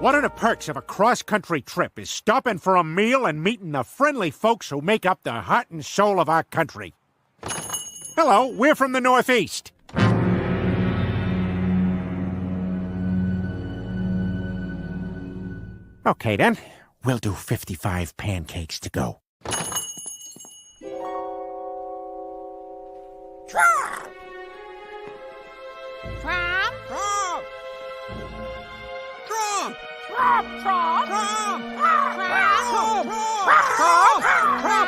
One of the perks of a cross-country trip is stopping for a meal and meeting the friendly folks who make up the heart and soul of our country. Hello, we're from the Northeast. Okay, then. We'll do 55 pancakes to go. Trump! Trump! Trump! Trump! Trump! Trump!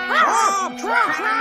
Trump! Trump! Trump! Trump!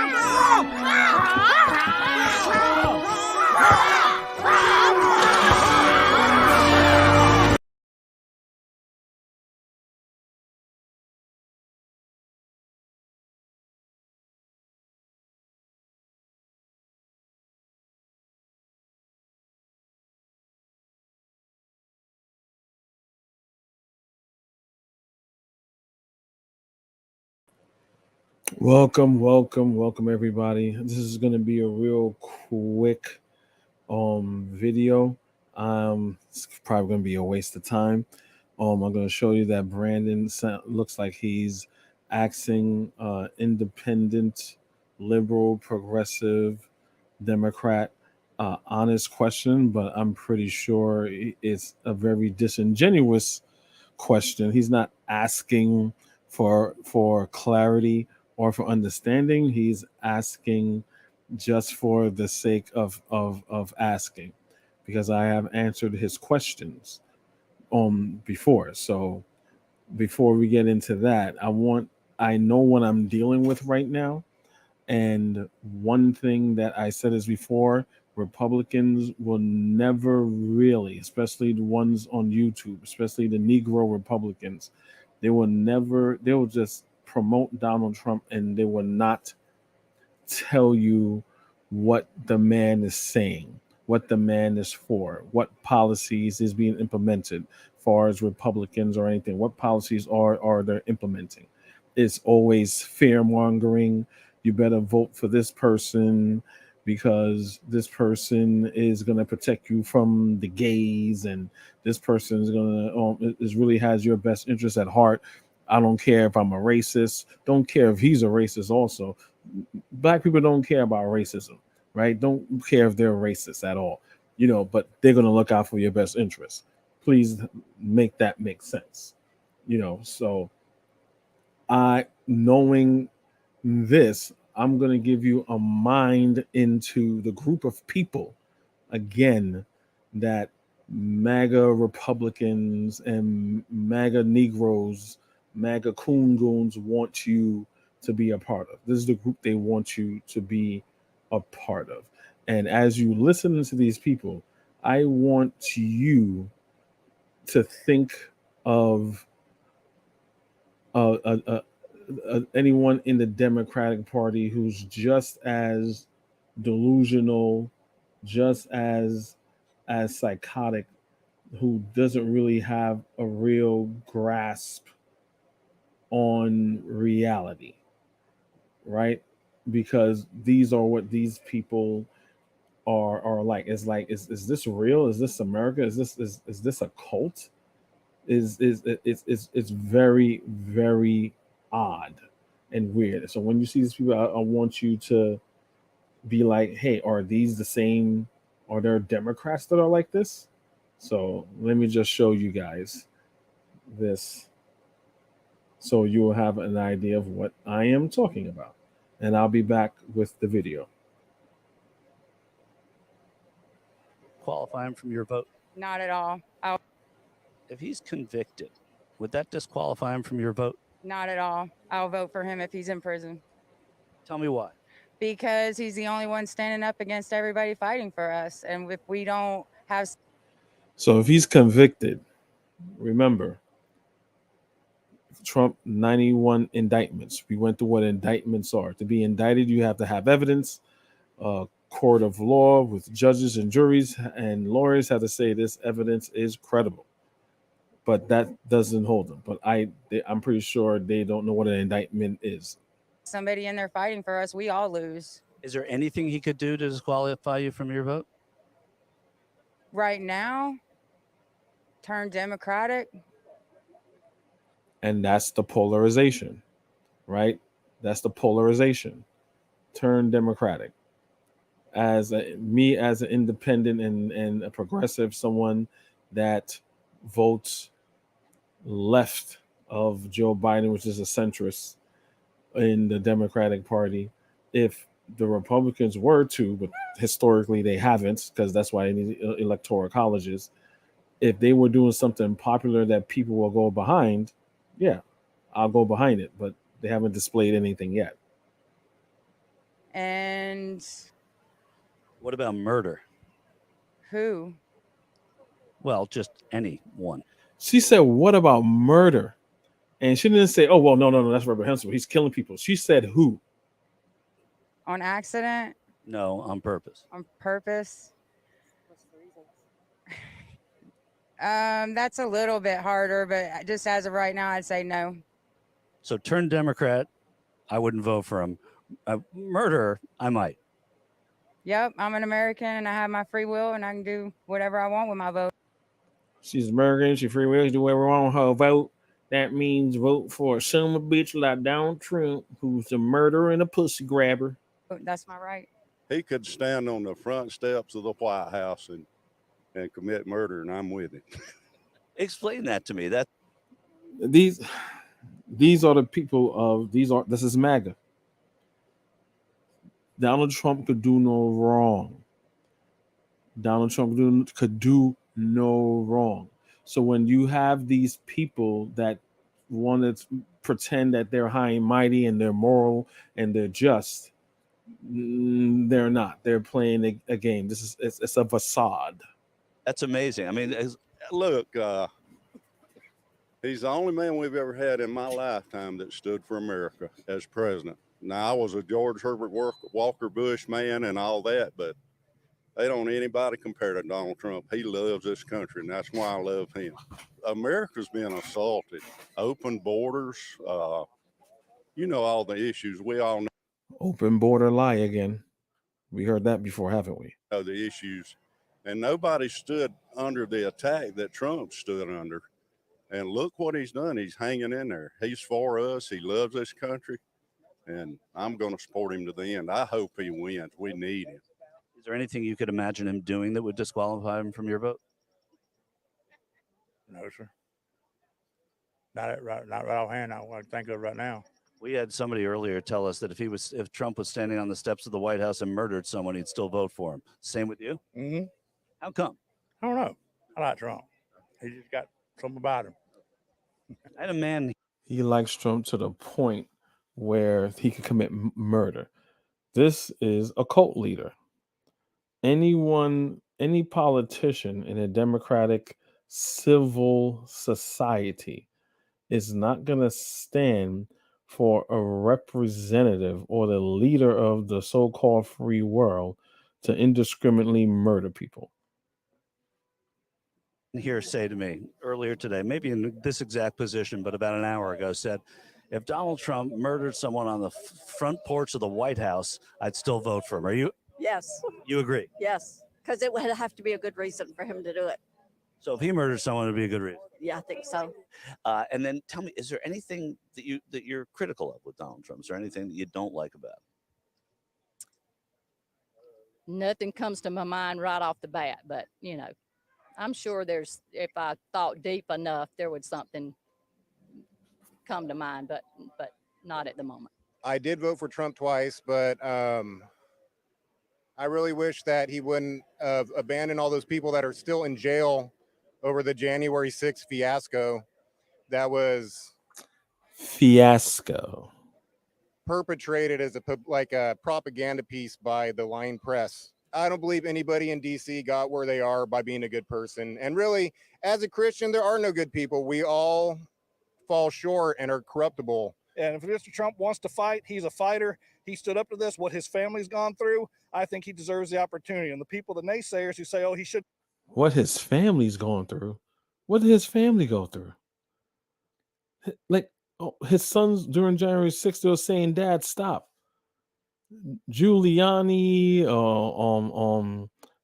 Welcome everybody. This is going to be a real quick video. It's probably going to be a waste of time. I'm going to show you that Brandon looks like he's asking independent, liberal, progressive, Democrat honest question, but I'm pretty sure it's a very disingenuous question. He's not asking for clarity or for understanding. He's asking just for the sake of asking, because I have answered his questions before. So before we get into that, I know what I'm dealing with right now. And one thing that I said is before, Republicans will never really, especially the ones on YouTube, especially the Negro Republicans, they will just promote Donald Trump, and they will not tell you what the man is saying, what the man is for, what policies is being implemented as far as Republicans or anything, what policies are they implementing. It's always fear mongering. You better vote for this person because this person is going to protect you from the gays, and this person is going to really has your best interest at heart. I don't care if I'm a racist. Don't care if he's a racist also. Black people don't care about racism, right? Don't care if they're racist at all, but they're going to look out for your best interest. Please make that make sense, so knowing this, I'm going to give you a mind into the group of people, again, that MAGA Republicans and MAGA Negroes, MAGA Coon Goons want you to be a part of. This is the group they want you to be a part of. And as you listen to these people, I want you to think of anyone in the Democratic Party who's just as delusional, just as psychotic, who doesn't really have a real grasp on reality, right? Because these are what these people are like. It's like, is this real? Is this America? Is this a cult? It's very, very odd and weird. So when you see these people, I want you to be like, hey, are these the same? Are there Democrats that are like this? So let me just show you guys this, so you will have an idea of what I am talking about. And I'll be back with the video. Qualify him from your vote? Not at all. If he's convicted, would that disqualify him from your vote? Not at all. I'll vote for him if he's in prison. Tell me why. Because he's the only one standing up against everybody fighting for us. And if we don't have... So if he's convicted, remember, Trump, 91 indictments. We went through what indictments are. To be indicted, you have to have evidence. Court of law with judges and juries and lawyers have to say this evidence is credible. But that doesn't hold them. But I'm pretty sure they don't know what an indictment is. Somebody in there fighting for us, we all lose. Is there anything he could do to disqualify you from your vote? Right now, turn Democratic And that's the polarization, right? That's the polarization. Turn Democratic. As an independent and a progressive, someone that votes left of Joe Biden, which is a centrist in the Democratic Party, if the Republicans were to, but historically they haven't, because that's why they need electoral colleges. If they were doing something popular that people will go behind, yeah, I'll go behind it. But they haven't displayed anything yet. And What about murder? who? Well, just anyone. She said, "What about murder?" And she didn't say, "Oh, well, no, that's reprehensible. He's killing people." She said, "Who?" On accident? No, on purpose. On purpose? That's a little bit harder, but just as of right now, I'd say no. So turn Democrat, I wouldn't vote for him. Murder, I might. Yep, I'm an American and I have my free will and I can do whatever I want with my vote. She's American. She free will. She do whatever on her vote. That means vote for a son of a bitch like Donald Trump, who's a murderer and a pussy grabber. That's my right. He could stand on the front steps of the White House and commit murder, and I'm with him. Explain that to me. These are the people of this is MAGA. Donald Trump could do no wrong. Donald Trump could do no wrong. So when you have these people that want to pretend that they're high and mighty and they're moral and they're just, they're not. They're playing a game. It's a facade. That's amazing. I mean, look, he's the only man we've ever had in my lifetime that stood for America as president. Now, I was a George Herbert Walker Bush man and all that, but they don't anybody compare to Donald Trump. He loves this country, and that's why I love him. America's been assaulted. Open borders, all the issues we all know. Open border lie again. We heard that before, haven't we? The issues. And nobody stood under the attack that Trump stood under. And look what he's done. He's hanging in there. He's for us. He loves this country. And I'm going to support him to the end. I hope he wins. We need him. Is there anything you could imagine him doing that would disqualify him from your vote? No, sir. Not right offhand. I want to think of right now. We had somebody earlier tell us that if Trump was standing on the steps of the White House and murdered someone, he'd still vote for him. Same with you? Mm-hmm. How come? I don't know. I like Trump. He just got something about him. I had a man. He likes Trump to the point where he could commit murder. This is a cult leader. Any politician in a democratic civil society is not going to stand for a representative or the leader of the so-called free world to indiscriminately murder people. Here say to me earlier today, maybe in this exact position, but about an hour ago, said, if Donald Trump murdered someone on the front porch of the White House, I'd still vote for him. Are you? Yes. You agree? Yes, because it would have to be a good reason for him to do it. So if he murdered someone, it'd be a good reason. Yeah, I think so. And then tell me, is there anything that you're critical of with Donald Trump? Is there anything that you don't like about him? Nothing comes to my mind right off the bat, but I'm sure if I thought deep enough, there would something come to mind, but not at the moment. I did vote for Trump twice, but I really wish that he wouldn't have abandoned all those people that are still in jail over the January 6th fiasco. That was perpetrated as a propaganda piece by the lying press. I don't believe anybody in DC got where they are by being a good person. And really, as a Christian, there are no good people. We all fall short and are corruptible. And if Mr. Trump wants to fight, he's a fighter. He stood up to this, what his family's gone through. I think he deserves the opportunity. And the people, the naysayers who say, oh, he should. What his family's going through? What did his family go through? Like, his sons during January 6th, they were saying, Dad, stop. Giuliani,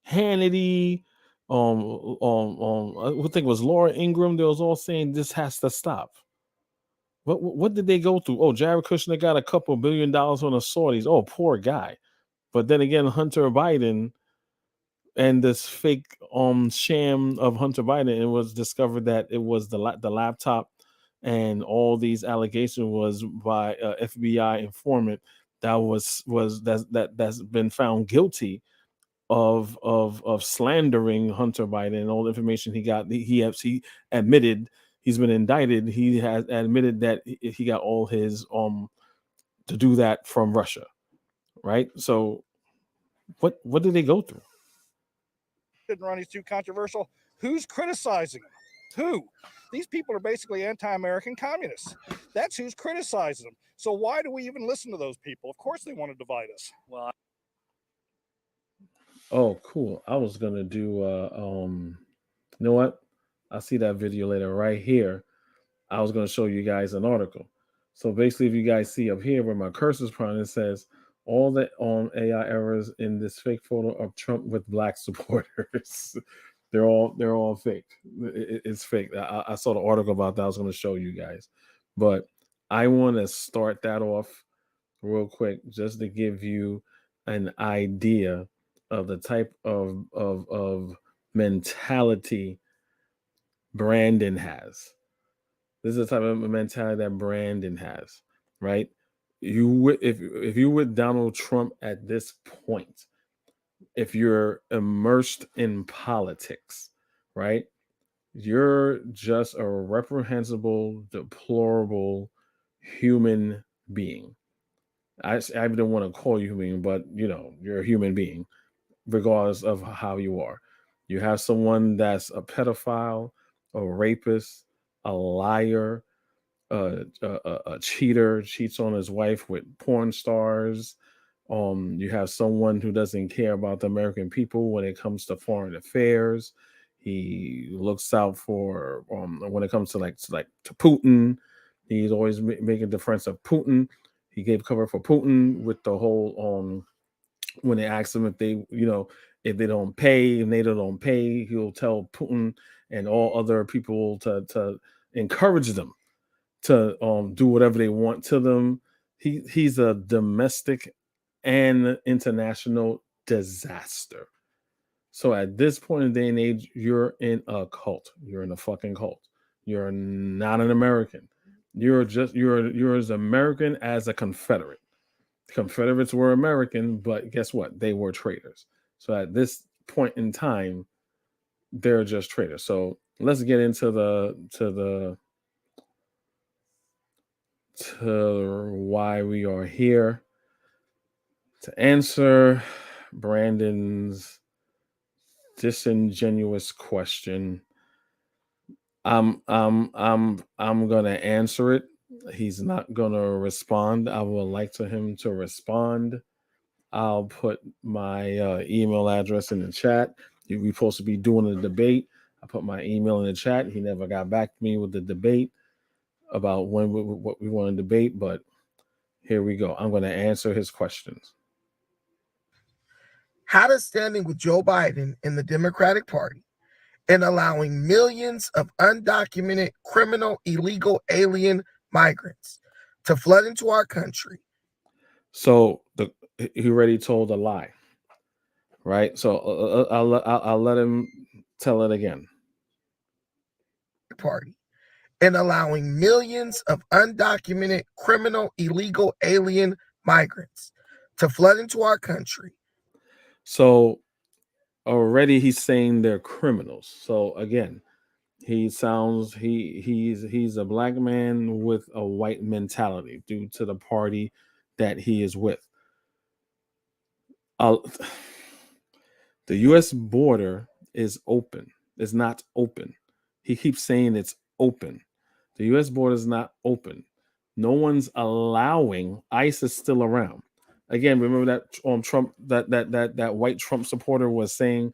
Hannity, I think it was Laura Ingraham. They was all saying this has to stop. What did they go through? Oh, Jared Kushner got a couple $1 billion on the Saudis. Oh, poor guy. But then again, Hunter Biden and this fake sham of Hunter Biden, it was discovered that it was the laptop and all these allegations was by FBI informant that's been found guilty of slandering Hunter Biden, and all the information he got. He admitted, he's been indicted. He has admitted that he got all his to do that from Russia, right? So what did they go through? Didn't run, he's too controversial. Who's criticizing him? Who? These people are basically anti-American communists. That's who's criticizing them. So why do we even listen to those people? Of course they want to divide us. Well, Oh, cool. I was gonna do you know what? I'll see that video later right here. I was gonna show you guys an article. So basically, if you guys see up here where my cursor's pointing, it says all the AI errors in this fake photo of Trump with black supporters. they're all fake. It's fake. I saw the article about that. I was going to show you guys, but I want to start that off real quick just to give you an idea of the type of mentality Brandon has. This is the type of mentality that Brandon has, right? If you with Donald Trump at this point, if you're immersed in politics, right, you're just a reprehensible, deplorable human being. I don't want to call you human, but you're a human being, regardless of how you are. You have someone that's a pedophile, a rapist, a liar, a cheater, cheats on his wife with porn stars. You have someone who doesn't care about the American people when it comes to foreign affairs. He looks out for when it comes to to Putin. He's always making defense of Putin. He gave cover for Putin with the whole when they ask him if they don't pay, and NATO don't pay, he'll tell Putin and all other people to encourage them to do whatever they want to them. He's a domestic and international disaster. So at this point in day and age, you're in a cult. You're in a fucking cult. You're not an American. You're as American as a Confederate. Confederates were American, but guess what? They were traitors. So at this point in time, they're just traitors. So let's get into to why we are here to answer Brandon's disingenuous question. I'm gonna answer it. He's not gonna respond. I would like for him to respond. I'll put my email address in the chat. We're supposed to be doing a debate. I put my email in the chat. He never got back to me with the debate about what we want to debate, but here we go. I'm going to answer his questions. How does standing with Joe Biden in the Democratic Party and allowing millions of undocumented criminal illegal alien migrants to flood into our country? So he already told a lie, right? So I'll let him tell it again. Party and allowing millions of undocumented criminal illegal alien migrants to flood into our country. So already he's saying they're criminals. So again, he's a black man with a white mentality due to the party that he is with. The U.S. border is open. It's not open. He keeps saying it's open. The U.S. border is not open. No one's allowing. ICE is still around. Again, remember that Trump, that white Trump supporter was saying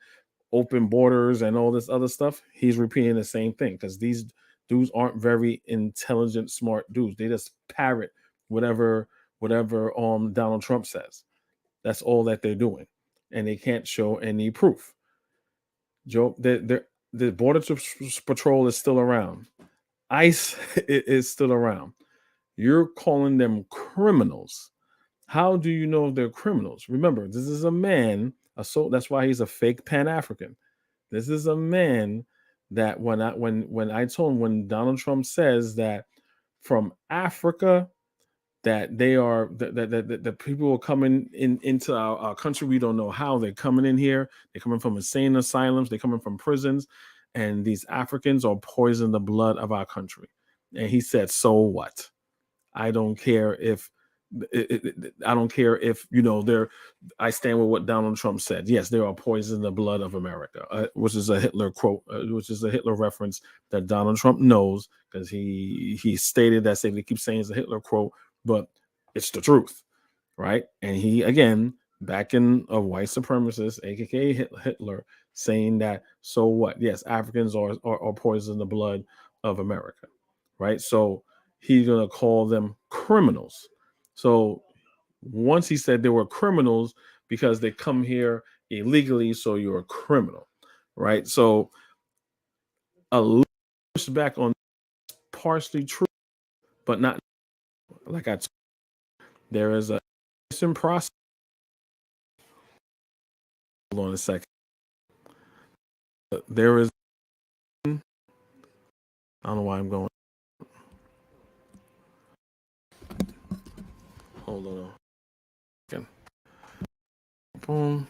open borders and all this other stuff. He's repeating the same thing because these dudes aren't very intelligent, smart dudes. They just parrot whatever Donald Trump says. That's all that they're doing, and they can't show any proof. Joe, the Border Patrol is still around. ICE is still around. You're calling them criminals. How do you know they're criminals? Remember, this is a man, that's why he's a fake Pan-African. This is a man that when I told him, when Donald Trump says that from Africa, that they are that people are coming into our country, we don't know how they're coming in here. They're coming from insane asylums, they're coming from prisons, and these Africans are poisoning the blood of our country. And he said, so what? I don't care if they're. I stand with what Donald Trump said. Yes, they are poisoning the blood of America, which is a Hitler quote, which is a Hitler reference that Donald Trump knows, because he stated that. They keep saying it's a Hitler quote, but it's the truth, right? And he, again, backing a white supremacist, aka Hitler, saying that, so what? Yes, Africans are poisoning the blood of America, right? So he's going to call them criminals. So once he said they were criminals because they come here illegally, so you're a criminal, right? So a little pushback on partially true, but not like there is a process. Hold on a second. There is, I don't know why I'm going. Hold on. Again. Boom.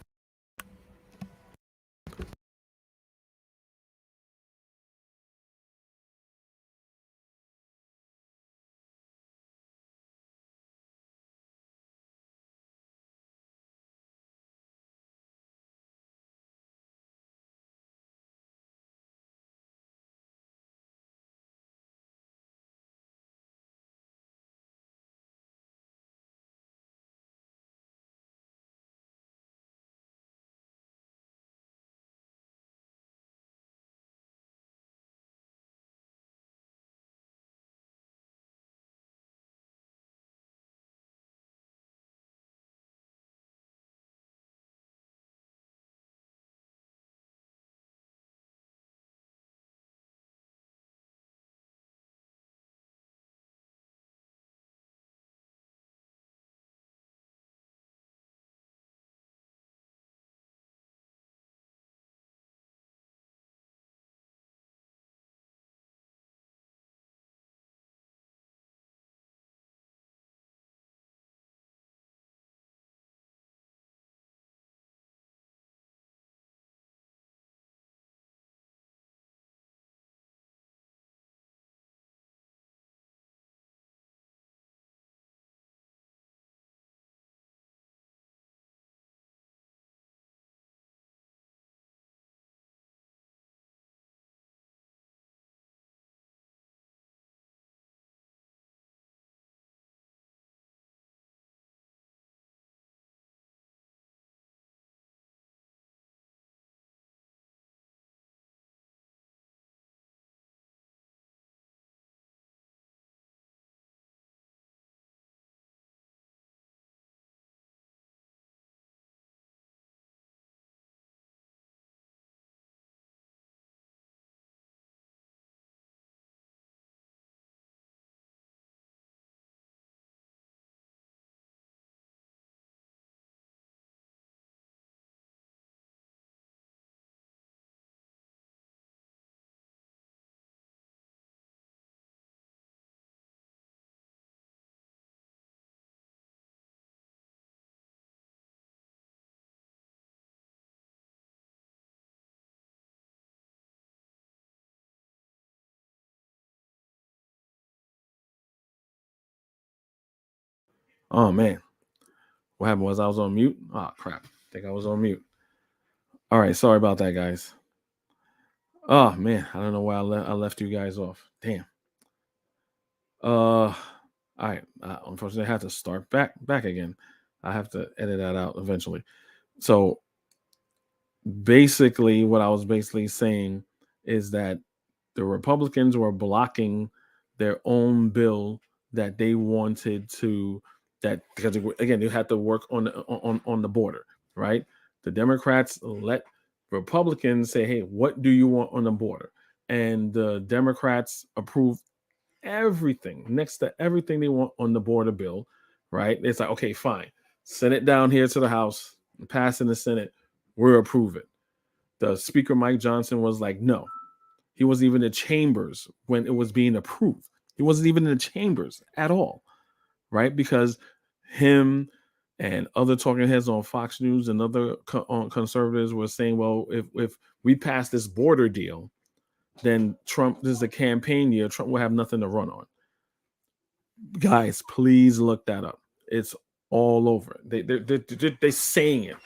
Oh man, what happened was I was on mute. Oh crap, I think I was on mute. All right, sorry about that, guys. Oh man, I don't know why I left you guys off. Damn. All right. Unfortunately, I have to start back again. I have to edit that out eventually. So basically, what I was basically saying is that the Republicans were blocking their own bill that they wanted to, that because again they had to work on the border, right? The Democrats let Republicans say, "Hey, what do you want on the border?" And the Democrats approved everything, next to everything they want on the border bill, right? It's like, okay, fine, send it down here to the House, pass in the Senate, we'll approve it. The Speaker, Mike Johnson, was like, no. He wasn't even in the chambers when it was being approved. He wasn't even in the chambers at all, right? Because him and other talking heads on Fox News and other conservatives were saying, well, if we pass this border deal, then Trump, this is a campaign year, Trump will have nothing to run on. Guys, please look that up. It's all over. They're saying it.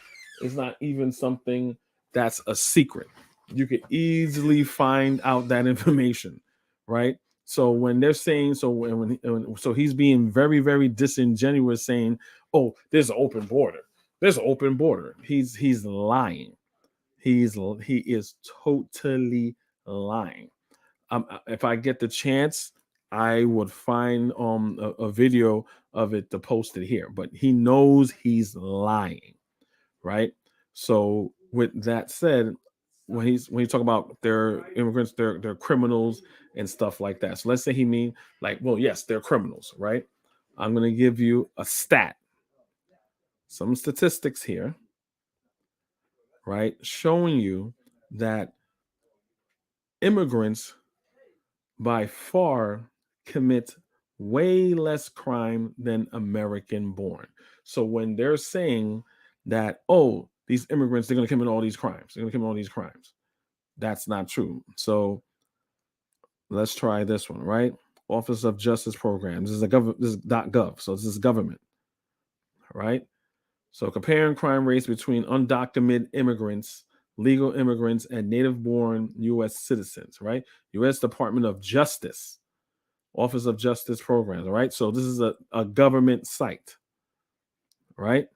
It's not even something that's a secret. You could easily find out that information, right? So when they're saying, so he's being very, very disingenuous, saying, "Oh, there's an open border. There's an open border." He's lying. He is totally lying. If I get the chance, I would find a video of it to post it here. But he knows he's lying, right? So with that said, when you talk about their immigrants, they're criminals and stuff like that. So let's say he mean like, well, yes, they're criminals, right? I'm gonna give you a stat, some statistics here, right, showing you that immigrants by far commit way less crime than American born. So when they're saying that, oh, these immigrants, they're going to commit all these crimes, that's not true. So let's try this one, right? Office of Justice Programs. This is this is .gov. So this is government, right? So comparing crime rates between undocumented immigrants, legal immigrants, and native-born U.S. citizens, right? U.S. Department of Justice, Office of Justice Programs, all right? So this is a government site, right?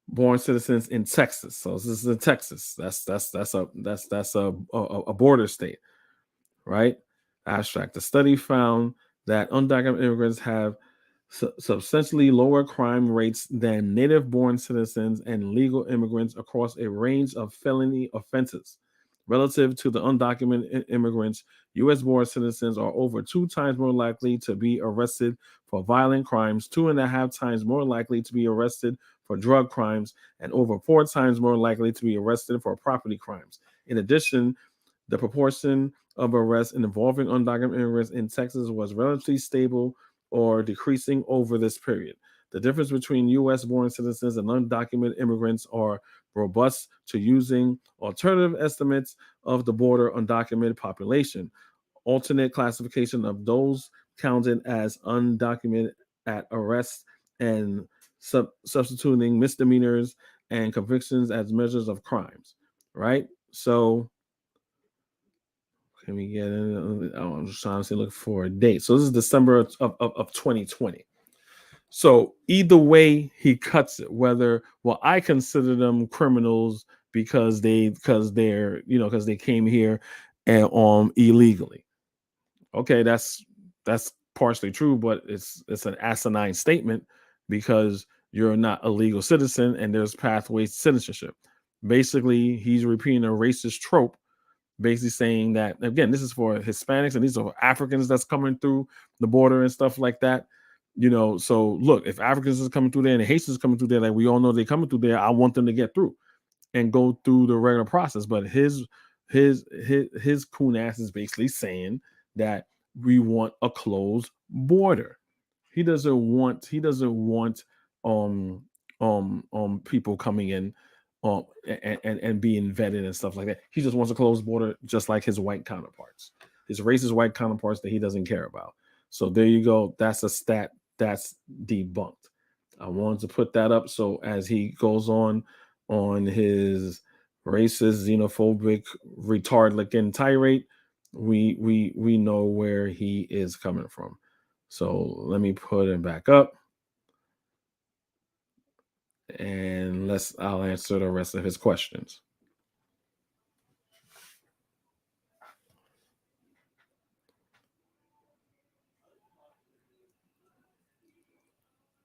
Born citizens in Texas. So this is in Texas. That's a border state, right? Abstract. The study found that undocumented immigrants have substantially lower crime rates than native-born citizens and legal immigrants across a range of felony offenses. Relative to the undocumented immigrants, U.S.-born citizens are over 2 times more likely to be arrested for violent crimes, 2.5 times more likely to be arrested for drug crimes, and over 4 times more likely to be arrested for property crimes. In addition, the proportion of arrests involving undocumented immigrants in Texas was relatively stable or decreasing over this period. The difference between U.S.-born citizens and undocumented immigrants are robust to using alternative estimates of the border undocumented population. Alternate classification of those counted as undocumented at arrest and substituting misdemeanors and convictions as measures of crimes, right? So can we get in? Oh, I'm just trying to look for a date. So this is December of 2020. So either way he cuts it, whether, well, I consider them criminals because they came here and illegally. Okay, that's partially true, but it's an asinine statement because you're not a legal citizen and there's pathways to citizenship. Basically, he's repeating a racist trope, basically saying that, again, this is for Hispanics and these are Africans that's coming through the border and stuff like that. So look, if Africans is coming through there and the Haitians is coming through there, like we all know they're coming through there, I want them to get through and go through the regular process. But his coon ass is basically saying that we want a closed border. He doesn't want people coming in and being vetted and stuff like that. He just wants a closed border, just like his white counterparts, his racist white counterparts that he doesn't care about. So there you go. That's a stat that's debunked. I wanted to put that up so as he goes on his racist, xenophobic, retard-looking tirade, we know where he is coming from. So let me put it back up. And I'll answer the rest of his questions.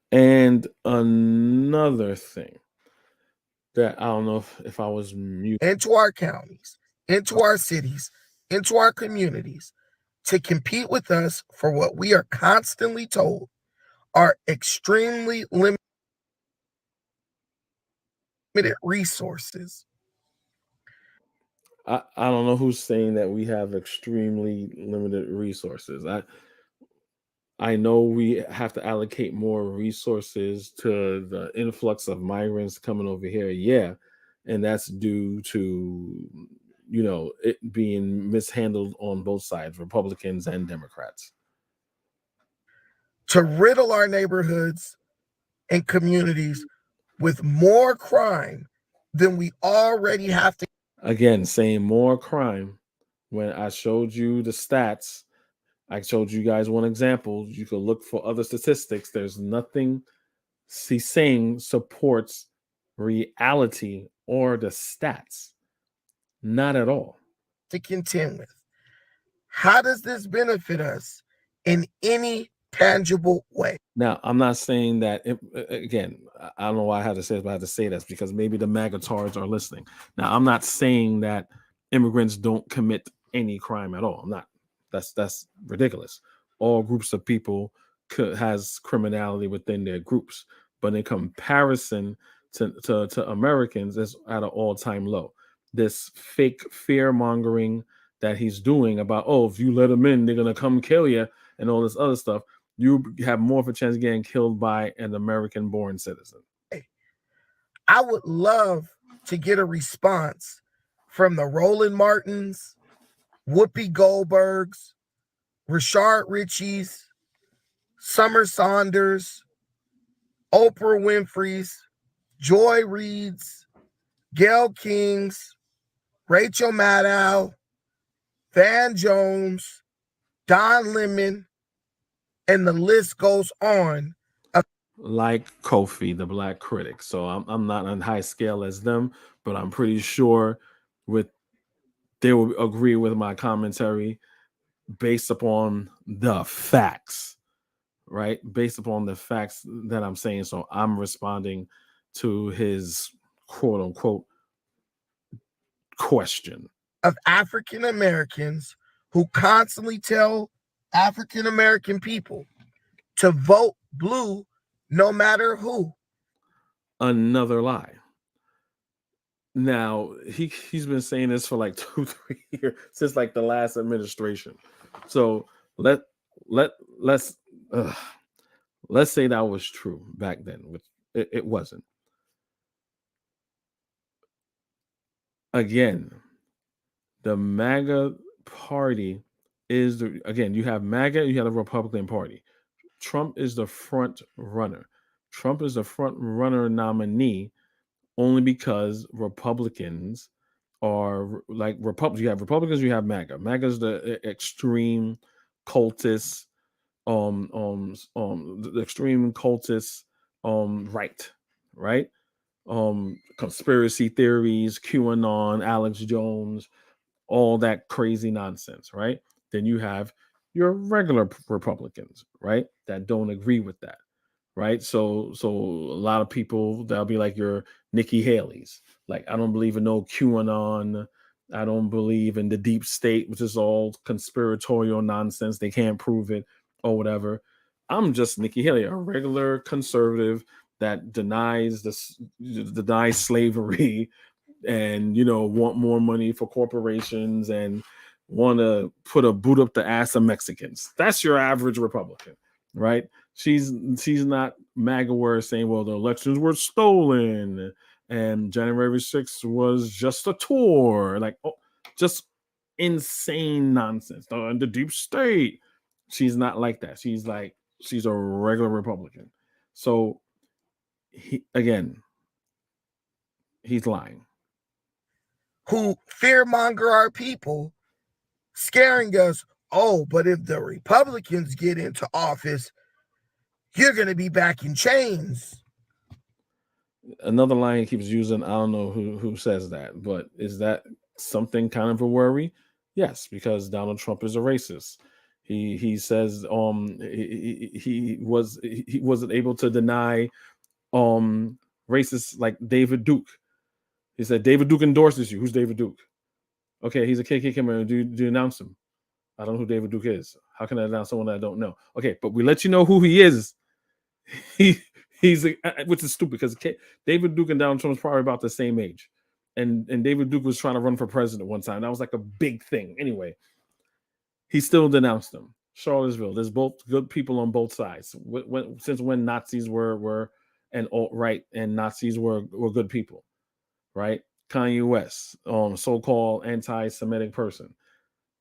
And another thing that I don't know if I was mute. Into our counties, into our cities, into our communities, to compete with us for what we are constantly told are extremely limited resources. I don't know who's saying that we have extremely limited resources. I know we have to allocate more resources to the influx of migrants coming over here. Yeah. And that's due to, it being mishandled on both sides, Republicans and Democrats. To riddle our neighborhoods and communities with more crime than we already have to. Again, saying more crime. When I showed you the stats, I showed you guys one example. You could look for other statistics. There's nothing he's saying supports reality or the stats. Not at all. To contend with. How does this benefit us in any tangible way? Now, I'm not saying that, again, I don't know why I had to say this, but I had to say this because maybe the MAGA-tards are listening. Now, I'm not saying that immigrants don't commit any crime at all. I'm not. That's ridiculous. All groups of people has criminality within their groups, but in comparison to Americans, it's at an all-time low. This fake fear-mongering that he's doing about, if you let them in, they're going to come kill you and all this other stuff, you have more of a chance of getting killed by an American-born citizen. I would love to get a response from the Roland Martins, Whoopi Goldbergs, Rashard Richies, Summer Saunders, Oprah Winfrey's, Joy Reid's, Gayle King's, Rachel Maddow, Van Jones, Don Lemon, and the list goes on. Like Kofi, the Black critic. So I'm not on high scale as them, but I'm pretty sure they will agree with my commentary based upon the facts, right? Based upon the facts that I'm saying. So I'm responding to his quote unquote question. Of African Americans who constantly tell African American people to vote blue no matter who. Another lie. Now, he's been saying this for like 2-3 years, since like the last administration. So let's say that was true back then, which it wasn't. Again, the MAGA party is you have MAGA, you have the Republican Party. Trump is the front runner. Trump is the front runner nominee only because Republicans are like Republicans. You have Republicans, you have MAGA. MAGA is the extreme cultist, the extreme cultist, right? Conspiracy theories, QAnon, Alex Jones, all that crazy nonsense, right? Then you have your regular Republicans, right, that don't agree with that, right? So a lot of people, that'll be like your Nikki Haley's. Like, I don't believe in no QAnon. I don't believe in the deep state, which is all conspiratorial nonsense. They can't prove it or whatever. I'm just Nikki Haley, a regular conservative that denies slavery and want more money for corporations and want to put a boot up the ass of Mexicans. That's your average Republican, right? She's not MAGA words saying, well, the elections were stolen and January 6th was just a tour, like just insane nonsense. And the deep state. She's not like that. She's a regular Republican. So he's lying. Who fearmonger our people, scaring us. Oh, but if the Republicans get into office, you're going to be back in chains. Another line he keeps using, I don't know who says that, but is that something kind of a worry? Yes, because Donald Trump is a racist. He says he wasn't able to deny racists like David Duke. He said David Duke endorses you. Who's David Duke? Okay, he's a KKK member. Do you announce him? I don't know who David Duke is. How can I announce someone that I don't know? Okay, but we let you know who he is. He's which is stupid because David Duke and Donald Trump is probably about the same age, and David Duke was trying to run for president one time. That was like a big thing. Anyway, he still denounced them. Charlottesville. There's both good people on both sides. Since when Nazis were and alt-right and Nazis were good people, right? Kanye West, so-called anti-Semitic person.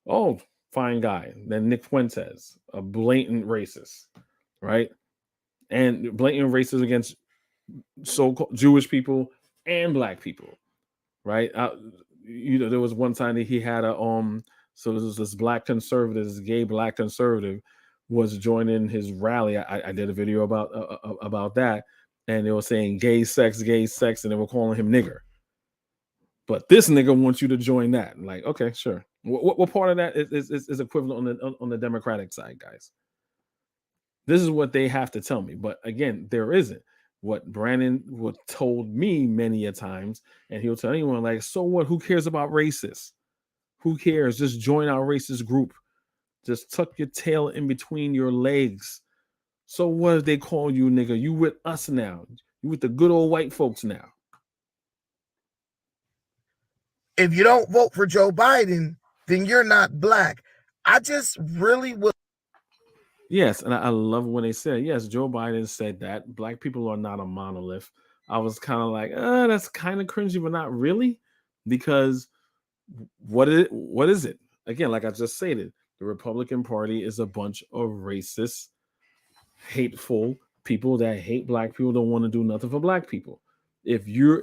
Oh, fine guy. Then Nick Fuentes, a blatant racist, right? And blatant racist against so-called Jewish people and black people, right? There was one time that he had so there was this black conservative, this gay black conservative was joining his rally. I did a video about that, and they were saying gay sex, and they were calling him nigger. But this nigga wants you to join that. Like, okay, sure. What part of that is equivalent on the Democratic side, guys? This is what they have to tell me. But again, there isn't. What Brandon told me many a times, and he'll tell anyone, like, so what? Who cares about racists? Who cares? Just join our racist group. Just tuck your tail in between your legs. So what if they call you nigga? You with us now. You with the good old white folks now. If you don't vote for Joe Biden, then you're not black. I just really would. Yes, and I love when they said, yes, Joe Biden said that black people are not a monolith. I was kind of like, that's kind of cringy, but not really, because what is it? Again, like I just stated, the Republican Party is a bunch of racist, hateful people that hate black people, don't want to do nothing for black people. If you're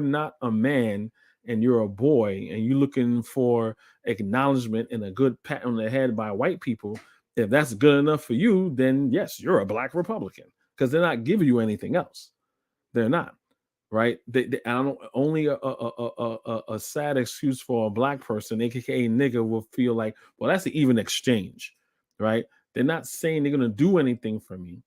not a man and you're a boy and you're looking for acknowledgement and a good pat on the head by white people, if that's good enough for you, then yes, you're a black Republican, because they're not giving you anything else. They're not, right? I don't only a sad excuse for a black person, aka nigga, will feel like, well, that's an even exchange, right? They're not saying they're gonna do anything for me.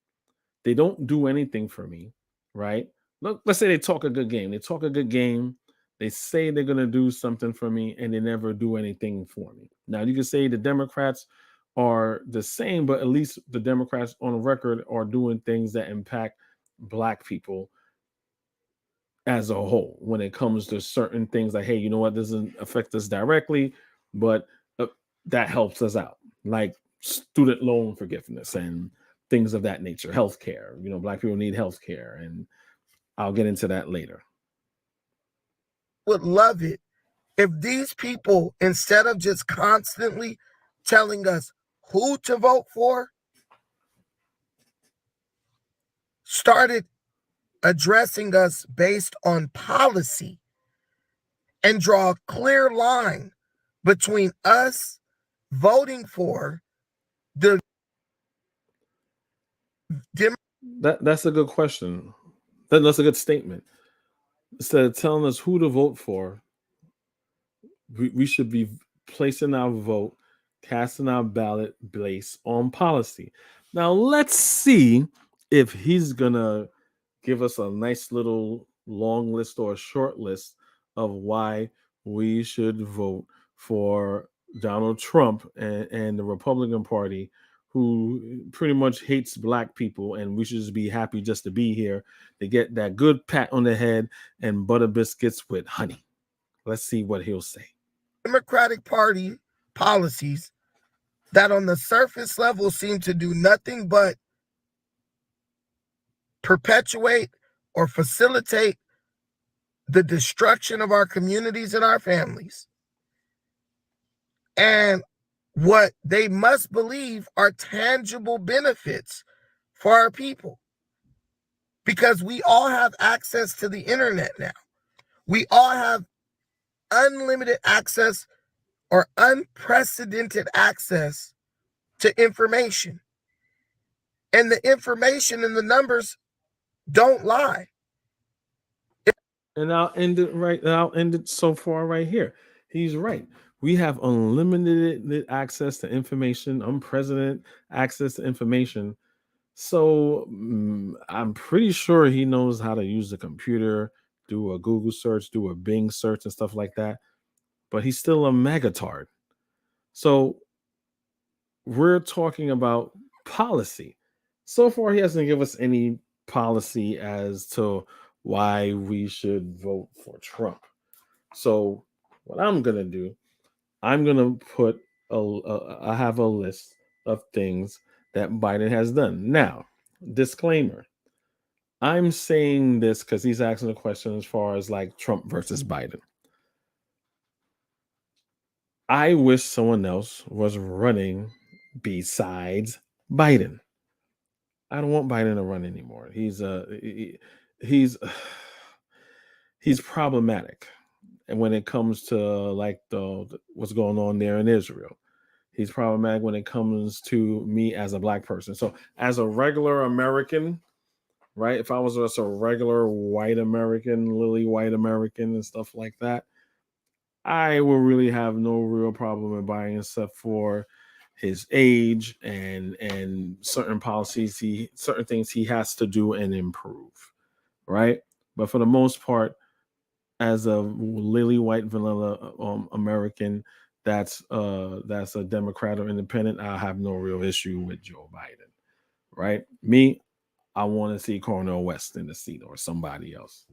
They don't do anything for me, right? Look, let's say they talk a good game. They talk a good game. They say they're gonna do something for me, and they never do anything for me. Now you can say the Democrats are the same, but at least the Democrats on record are doing things that impact black people as a whole when it comes to certain things like, hey, you know what, doesn't affect us directly, but that helps us out, like student loan forgiveness and things of that nature, healthcare. Black people need healthcare, and I'll get into that later. Would love it if these people, instead of just constantly telling us who to vote for, started addressing us based on policy and draw a clear line between us voting for the That's a good question. That's a good statement. Instead of telling us who to vote for, we should be placing our vote, casting our ballot based on policy. Now let's see if he's gonna give us a nice little long list or a short list of why we should vote for Donald Trump and the Republican Party, who pretty much hates black people, and we should just be happy just to be here to get that good pat on the head and butter biscuits with honey. Let's see what he'll say. Democratic Party policies that on the surface level seem to do nothing but perpetuate or facilitate the destruction of our communities and our families. And what they must believe are tangible benefits for our people. Because we all have access to the internet now. We all have unlimited access or unprecedented access to information. And the information and the numbers don't lie. And I'll end it so far right here. He's right. We have unlimited access to information, unprecedented access to information. So I'm pretty sure he knows how to use the computer, do a Google search, do a Bing search and stuff like that. But he's still a megatard. So we're talking about policy. So far, he hasn't given us any policy as to why we should vote for Trump. So what I'm gonna do, I'm gonna put I have a list of things that Biden has done. Now, disclaimer: I'm saying this because he's asking a question as far as like Trump versus Biden. I wish someone else was running besides Biden. I don't want Biden to run anymore. He's he's problematic, and when it comes to like the what's going on there in Israel, he's problematic when it comes to me as a black person. So as a regular American, right? If I was just a regular white American, lily white American, and stuff like that, I will really have no real problem with buying except for his age and certain policies certain things he has to do and improve, right? But for the most part, as a lily white vanilla American that's a Democrat or independent, I have no real issue with Joe Biden, right? Me, I want to see Cornel West in the seat or somebody else.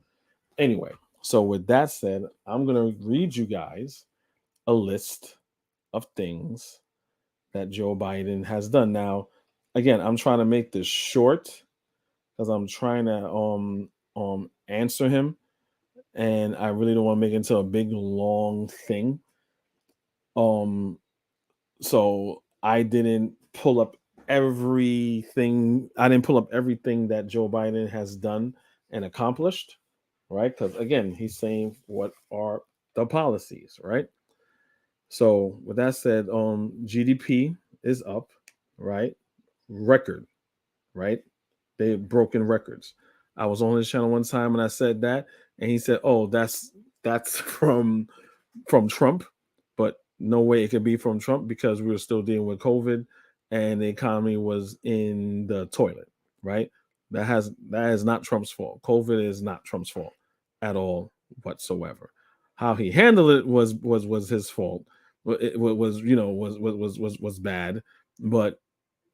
Anyway, so with that said, I'm gonna read you guys a list of things that Joe Biden has done. Now, again, I'm trying to make this short because I'm trying to answer him, and I really don't want to make it into a big long thing. So I didn't pull up everything. I didn't pull up everything that Joe Biden has done and accomplished, right? Because again, he's saying what are the policies, right? So with that said, GDP is up, right? Record, right? They've broken records. I was on his channel one time and I said that, and he said, "Oh, that's from Trump," but no way it could be from Trump because we were still dealing with COVID and the economy was in the toilet, right? That is not Trump's fault. COVID is not Trump's fault at all whatsoever. How he handled it was his fault. It was bad, but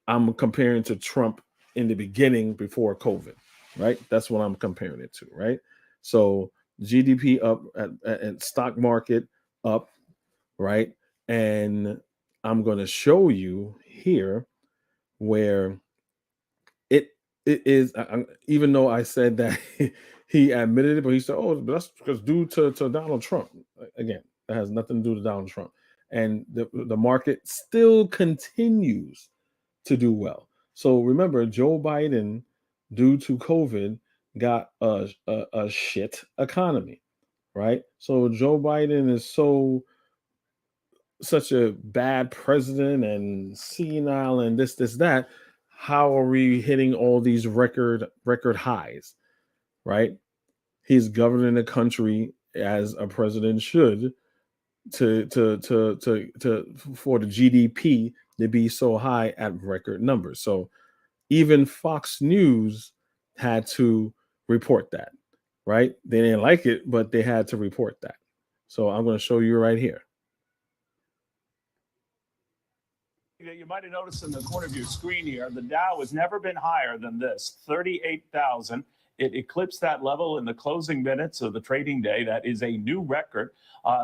I'm comparing to Trump in the beginning before COVID, right? That's what I'm comparing it to, right? So GDP up at stock market up, right? And I'm going to show you here where it is. Even though I said that he admitted it, but he said, "Oh, but that's because due to Donald Trump." Again, that has nothing to do with Donald Trump, and the market still continues to do well. So remember, Joe Biden, due to COVID, got a shit economy, right? So Joe Biden is such a bad president and senile and this that. How are we hitting all these record highs, right? He's governing the country as a president should to for the GDP to be so high at record numbers. So even Fox News had to report that, right? They didn't like it, but they had to report that. So I'm going to show you right here. You might have noticed in the corner of your screen here, the Dow has never been higher than this, 38,000. It eclipsed that level in the closing minutes of the trading day. That is a new record.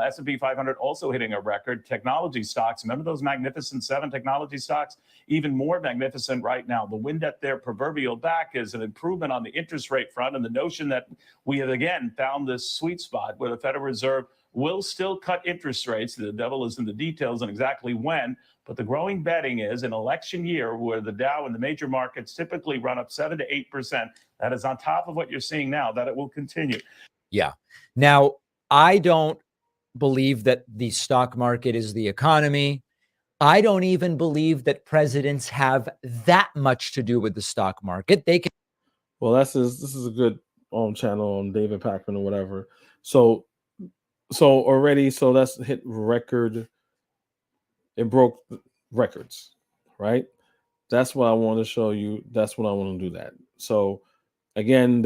S&P 500 also hitting a record. Technology stocks, remember those magnificent 7 technology stocks? Even more magnificent right now. The wind at their proverbial back is an improvement on the interest rate front, and the notion that we have again found this sweet spot where the Federal Reserve will still cut interest rates. The devil is in the details on exactly when. But the growing betting is an election year where the Dow and the major markets typically run up 7 to 8%. That is on top of what you're seeing now, that it will continue. Yeah. Now, I don't believe that the stock market is the economy. I don't even believe that presidents have that much to do with the stock market. They can. Well, this is a good channel on David Pakman or whatever. So that's hit record. It broke records, right? That's what I want to show you. That's what I want to do that. So again,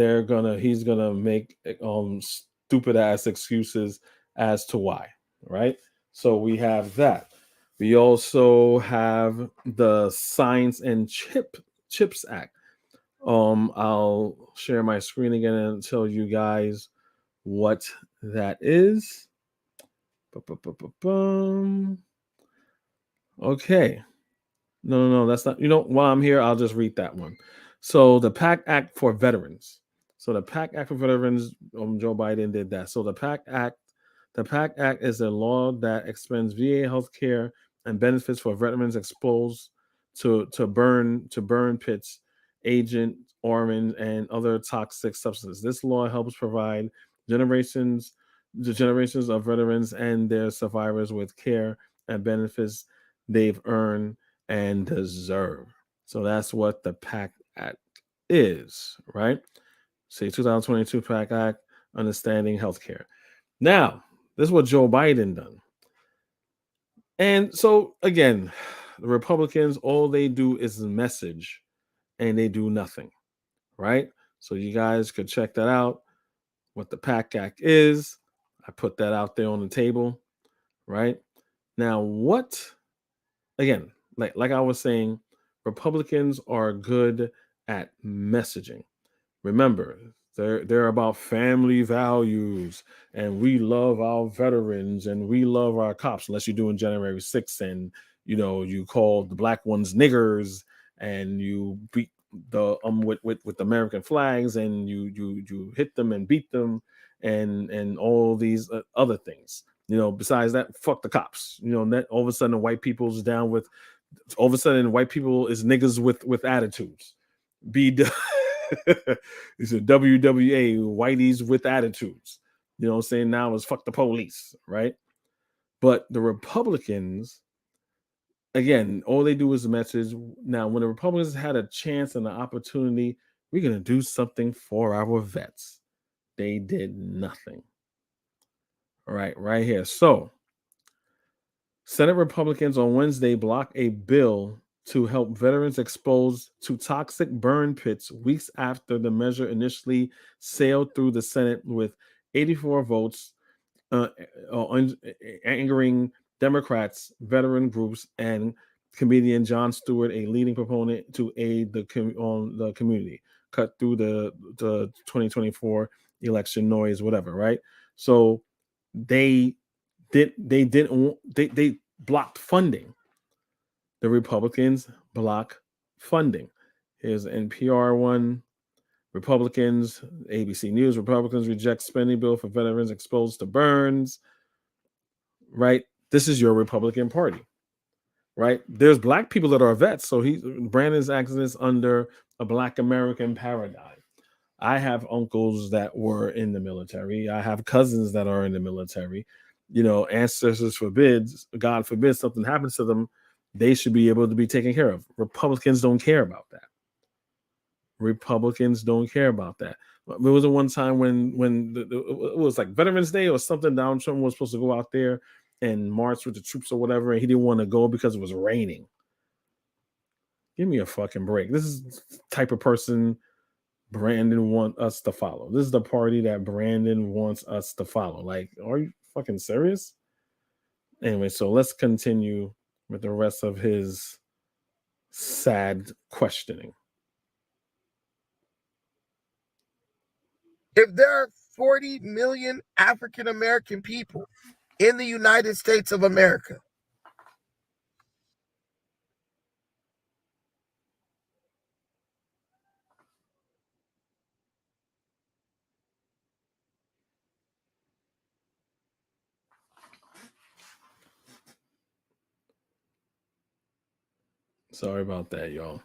he's gonna make stupid ass excuses as to why, right? So we have that. We also have the Science and Chips Act. I'll share my screen again and tell you guys what that is. Okay. No, that's not. While I'm here, I'll just read that one. So the PAC Act for veterans. So the PAC Act for veterans, Joe Biden did that. So the PAC Act is a law that expands VA health care and benefits for veterans exposed to burn pits, Agent Orange, and other toxic substances. This law helps provide the generations of veterans and their survivors with care and benefits they've earned and deserve. So that's what the PAC Act is, right? Say 2022 PAC Act, understanding healthcare. Now, this is what Joe Biden done. And so again, the Republicans, all they do is message and they do nothing, right? So you guys could check that out, what the PAC Act is. I put that out there on the table, right? Now, again, like I was saying, Republicans are good at messaging. Remember, they're about family values, and we love our veterans and we love our cops, unless you're doing January 6th and you call the black ones niggers and you beat the with American flags and you hit them and beat them and all these other things. Besides that, fuck the cops. That all of a sudden white people's down with. All of a sudden, white people is niggas with attitudes. He said WWA, whiteys with attitudes. You know what I'm saying? Now it's fuck the police, right? But the Republicans, again, all they do is message. Now, when the Republicans had a chance and an opportunity, we're going to do something for our vets. They did nothing. All right here. So, Senate Republicans on Wednesday blocked a bill to help veterans exposed to toxic burn pits weeks after the measure initially sailed through the Senate with 84 votes, angering Democrats, veteran groups, and comedian Jon Stewart, a leading proponent to aid the community, cut through the 2024 election noise, whatever, right? So they blocked funding. The Republicans block funding. Here's NPR one. Republicans, ABC News, Republicans reject spending bill for veterans exposed to burns. Right? This is your Republican Party. Right? There's black people that are vets. So Brandon's acting this under a black American paradigm. I have uncles that were in the military. I have cousins that are in the military. Ancestors God forbid something happens to them, they should be able to be taken care of. Republicans don't care about that. There was one time when it was like Veterans Day or something, Donald Trump was supposed to go out there and march with the troops or whatever, and he didn't want to go because it was raining. Give me a fucking break. This is the type of person Brandon wants us to follow. This is the party that Brandon wants us to follow. Like, are you fucking serious? Anyway, so let's continue with the rest of his sad questioning. If there are 40 million African American people in the United States of America, sorry about that, y'all.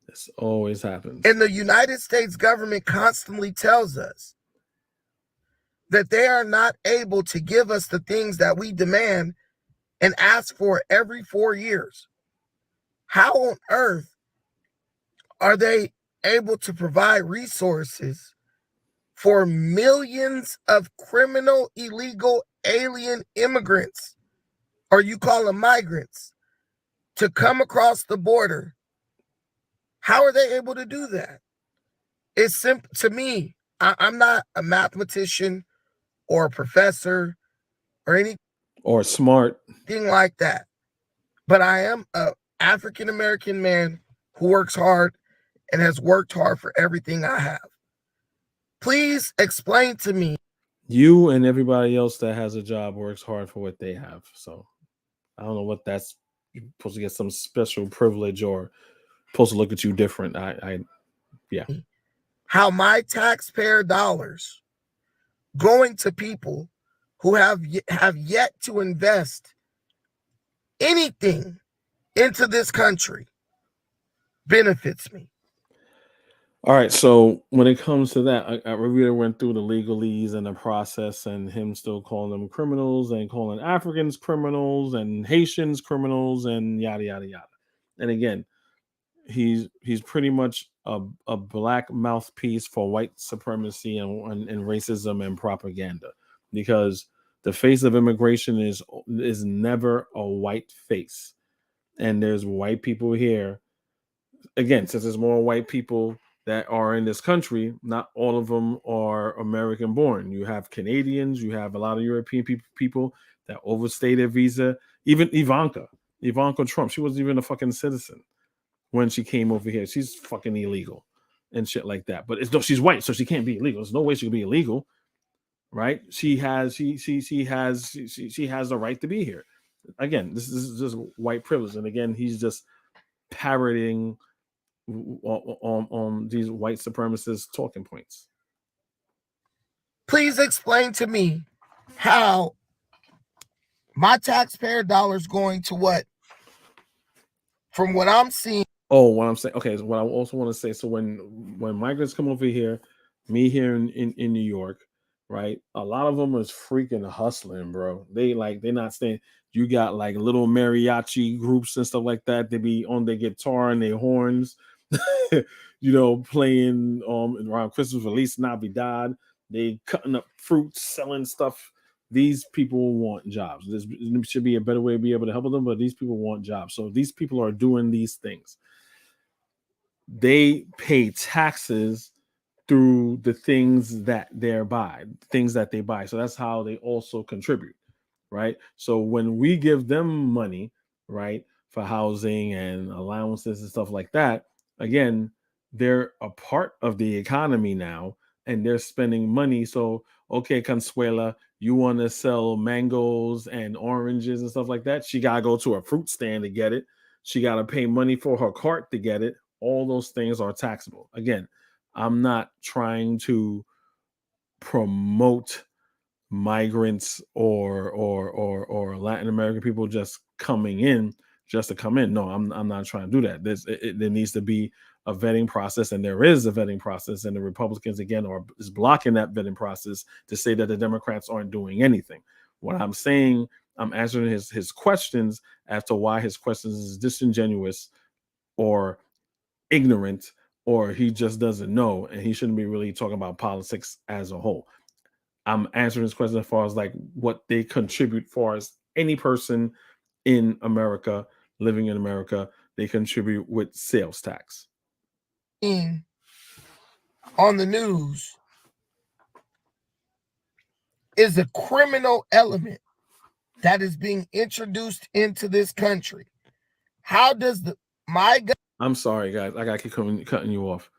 This always happens. And the United States government constantly tells us that they are not able to give us the things that we demand and ask for every 4 years. How on earth are they able to provide resources for millions of criminal, illegal, alien immigrants, or you call them migrants, to come across the border? How are they able to do that? It's simple to me. I'm not a mathematician or a professor or anything or smart like that. but I am a African American man who works hard and has worked hard for everything I have. Please explain to me. You and everybody else that has a job works hard for what they have. So I don't know what that's supposed to get some special privilege or supposed to look at you different. Yeah. How my taxpayer dollars going to people who have yet to invest anything into this country benefits me. All right. So when it comes to that, I really went through the legalese and the process, and him still calling them criminals and calling Africans criminals and Haitians criminals and yada yada yada. And again, he's pretty much a black mouthpiece for white supremacy and racism and propaganda, because the face of immigration is never a white face, and there's white people here. Again, since there's more white people that are in this country, not all of them are American born. You have Canadians, you have a lot of European people that overstay their visa. Even Ivanka Trump, she wasn't even a fucking citizen when she came over here. She's fucking illegal and shit like that. But she's white, so she can't be illegal. There's no way she could be illegal, right? She has the right to be here. Again, this is just white privilege, and again, he's just parroting on these white supremacist talking points. Please explain to me how my taxpayer dollars going to what? From what I'm seeing. Oh, what I'm saying. Okay, so what I also want to say. So when migrants come over here, me here in New York, right? A lot of them is freaking hustling, bro. They're not staying. You got like little mariachi groups and stuff like that. They be on their guitar and their horns, playing around Christmas, release Navidad. They cutting up fruits, selling stuff. These people want jobs. There should be a better way to be able to help them, but these people want jobs. So these people are doing these things. They pay taxes through the things that they buy. So that's how they also contribute, right? So when we give them money, right, for housing and allowances and stuff like that, again, they're a part of the economy now, and they're spending money. So, okay, Consuela, you want to sell mangoes and oranges and stuff like that? She got to go to a fruit stand to get it. She got to pay money for her cart to get it. All those things are taxable. Again, I'm not trying to promote migrants or Latin American people just coming in just to come in. No, I'm not trying to do that. There needs to be a vetting process, and there is a vetting process, and the Republicans again is blocking that vetting process to say that the Democrats aren't doing anything. What I'm saying, I'm answering his questions as to why his questions is disingenuous or ignorant, or he just doesn't know, and he shouldn't be really talking about politics as a whole. I'm answering this question as far as like what they contribute, for as any person in America, living in America, they contribute with sales tax. On the news is a criminal element that is being introduced into this country. How does I'm sorry, guys. I gotta keep cutting you off.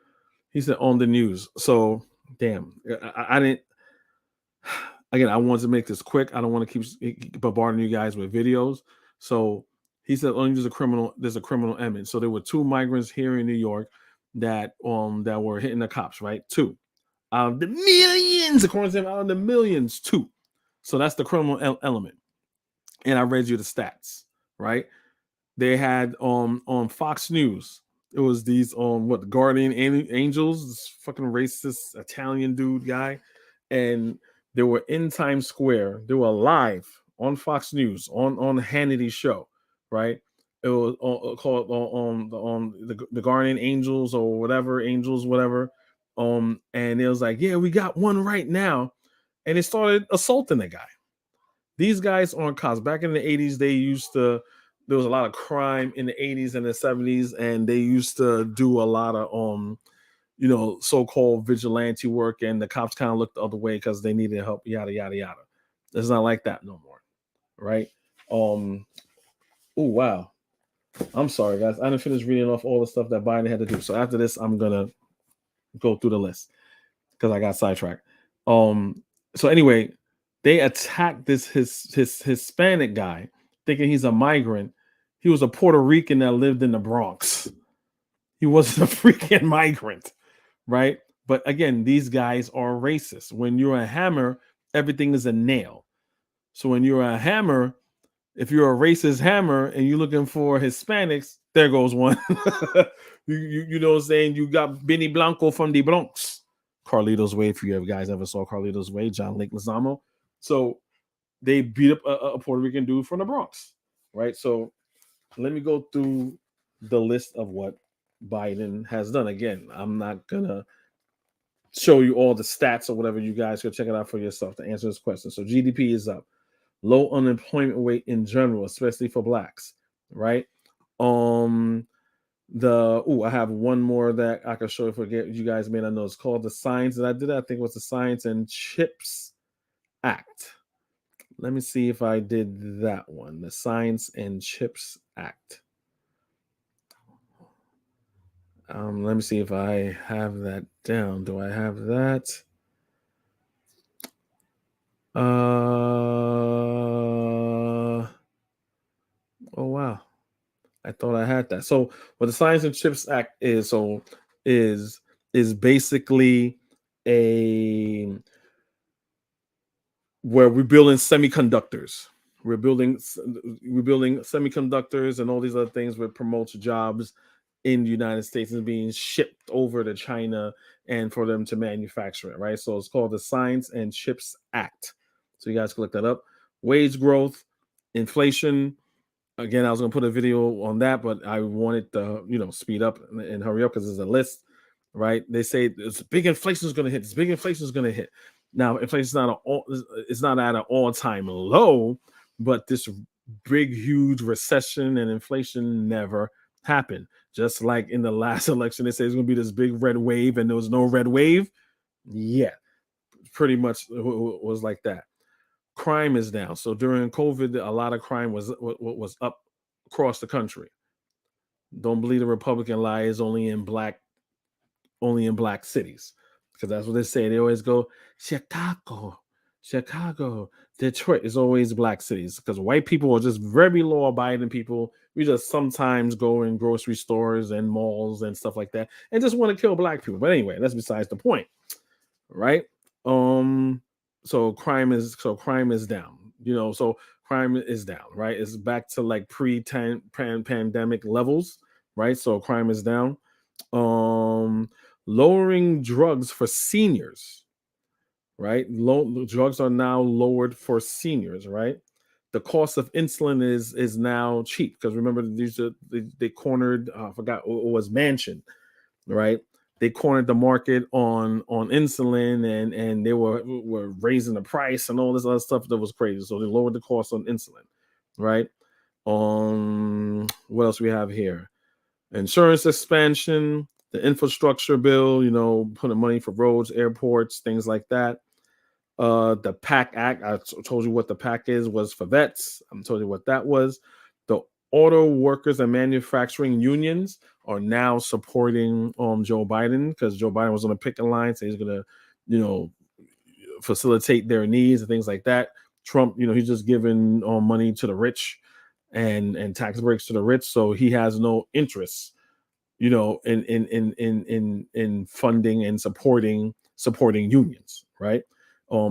He said on the news. So damn, I didn't. Again, I wanted to make this quick. I don't want to keep bombarding you guys with videos. So he said, "Only there's a criminal element." So there were 2 migrants here in New York that were hitting the cops. Right, 2 out of the millions, according to him, out of the millions, 2. So that's the criminal element. And I read you the stats. Right, they had on Fox News. It was these Guardian Angels, this fucking racist Italian dude guy, and they were in Times Square. They were live on Fox News on Hannity's show, right? It was called on the Guardian Angels or whatever, and it was like, yeah, we got one right now, and they started assaulting the guy. These guys aren't cops. Back in the 80s, there was a lot of crime in the 80s and the 70s, and they used to do a lot of so-called vigilante work, and the cops kind of looked the other way because they needed help, yada yada yada. It's not like that no more, right? Oh wow, I'm sorry, guys. I didn't finish reading off all the stuff that Biden had to do. So after this, I'm gonna go through the list because I got sidetracked. So anyway, they attacked this his Hispanic guy, thinking he's a migrant. He was a Puerto Rican that lived in the Bronx. He wasn't a freaking migrant, right? But again, these guys are racist. When you're a hammer, everything is a nail. So when you're a hammer, if you're a racist hammer and you're looking for Hispanics, there goes one. you know what I'm saying? You got Benny Blanco from the Bronx. Carlito's Way, if you guys ever saw Carlito's Way, John Lake Lozano. So they beat up a Puerto Rican dude from the Bronx, right? So let me go through the list of what Biden has done. Again, I'm not going to show you all the stats or whatever. You guys can check it out for yourself to answer this question. So GDP is up. Low unemployment rate in general, especially for blacks, right? I have one more that I can show you. Forget you guys may not know. It's called the Science, and I think it was the Science and Chips Act. Let me see if I did that one. The Science and Chips Act. Let me see if I have that down. Do I have that? Oh wow, I thought I had that. So what the Science and Chips Act is basically where we're building semiconductors. We're building semiconductors and all these other things that promotes jobs in the United States and being shipped over to China and for them to manufacture it, right? So it's called the Science and Chips Act. So you guys can look that up. Wage growth, inflation. Again, I was going to put a video on that, but I wanted to, speed up and hurry up because there's a list, right? They say this big inflation is going to hit. This big inflation is going to hit. Now, inflation is not at an all-time low, but this big, huge recession and inflation never happened. Just like in the last election, they say it's going to be this big red wave, and there was no red wave. Yeah, pretty much was like that. Crime is down. So during COVID, a lot of crime was up across the country. Don't believe the Republican lie is only in black cities, because that's what they say. They always go Chicago, Detroit is always black cities, because white people are just very law-abiding people. We just sometimes go in grocery stores and malls and stuff like that and just want to kill black people. But anyway, that's besides the point, right? So crime is down. So crime is down, right? It's back to like pre-pandemic levels, right? So crime is down. Lowering drugs for seniors, right? Drugs are now lowered for seniors, right? The cost of insulin is now cheap, because remember they cornered, I forgot, it was Manchin, right? They cornered the market on insulin, and they were raising the price and all this other stuff that was crazy. So they lowered the cost on insulin, right? What else we have here? Insurance expansion, the infrastructure bill, putting money for roads, airports, things like that. The PAC Act, I told you what the PAC was for vets. I'm told you what that was. The auto workers and manufacturing unions are now supporting Joe Biden, because Joe Biden was on the picket line, so he's going to, facilitate their needs and things like that. Trump, he's just giving money to the rich and tax breaks to the rich, so he has no interest, in funding and supporting unions, right?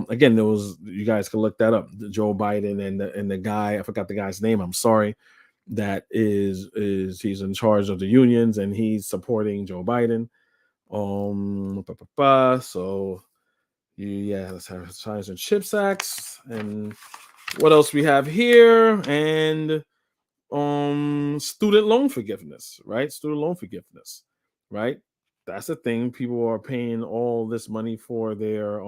Again, you guys can look that up. Joe Biden and the guy, I forgot the guy's name, I'm sorry, that is he's in charge of the unions, and he's supporting Joe Biden. So let's have Science and Chips Acts, and what else we have here, and student loan forgiveness, right? Right? That's the thing. People are paying all this money for their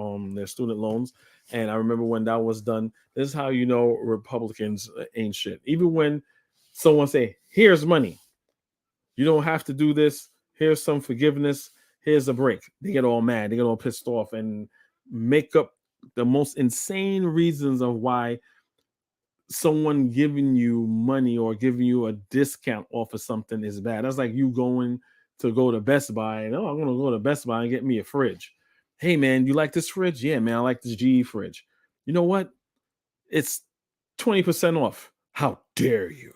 student loans. And I remember when that was done, this is how Republicans ain't shit. Even when someone say, here's money, you don't have to do this, here's some forgiveness, here's a break, they get all mad, they get all pissed off, and make up the most insane reasons of why someone giving you money or giving you a discount off of something is bad. That's like you going to go to Best Buy and, I'm going to go to Best Buy and get me a fridge. Hey, man, you like this fridge? Yeah, man, I like this GE fridge. You know what? It's 20% off. How dare you?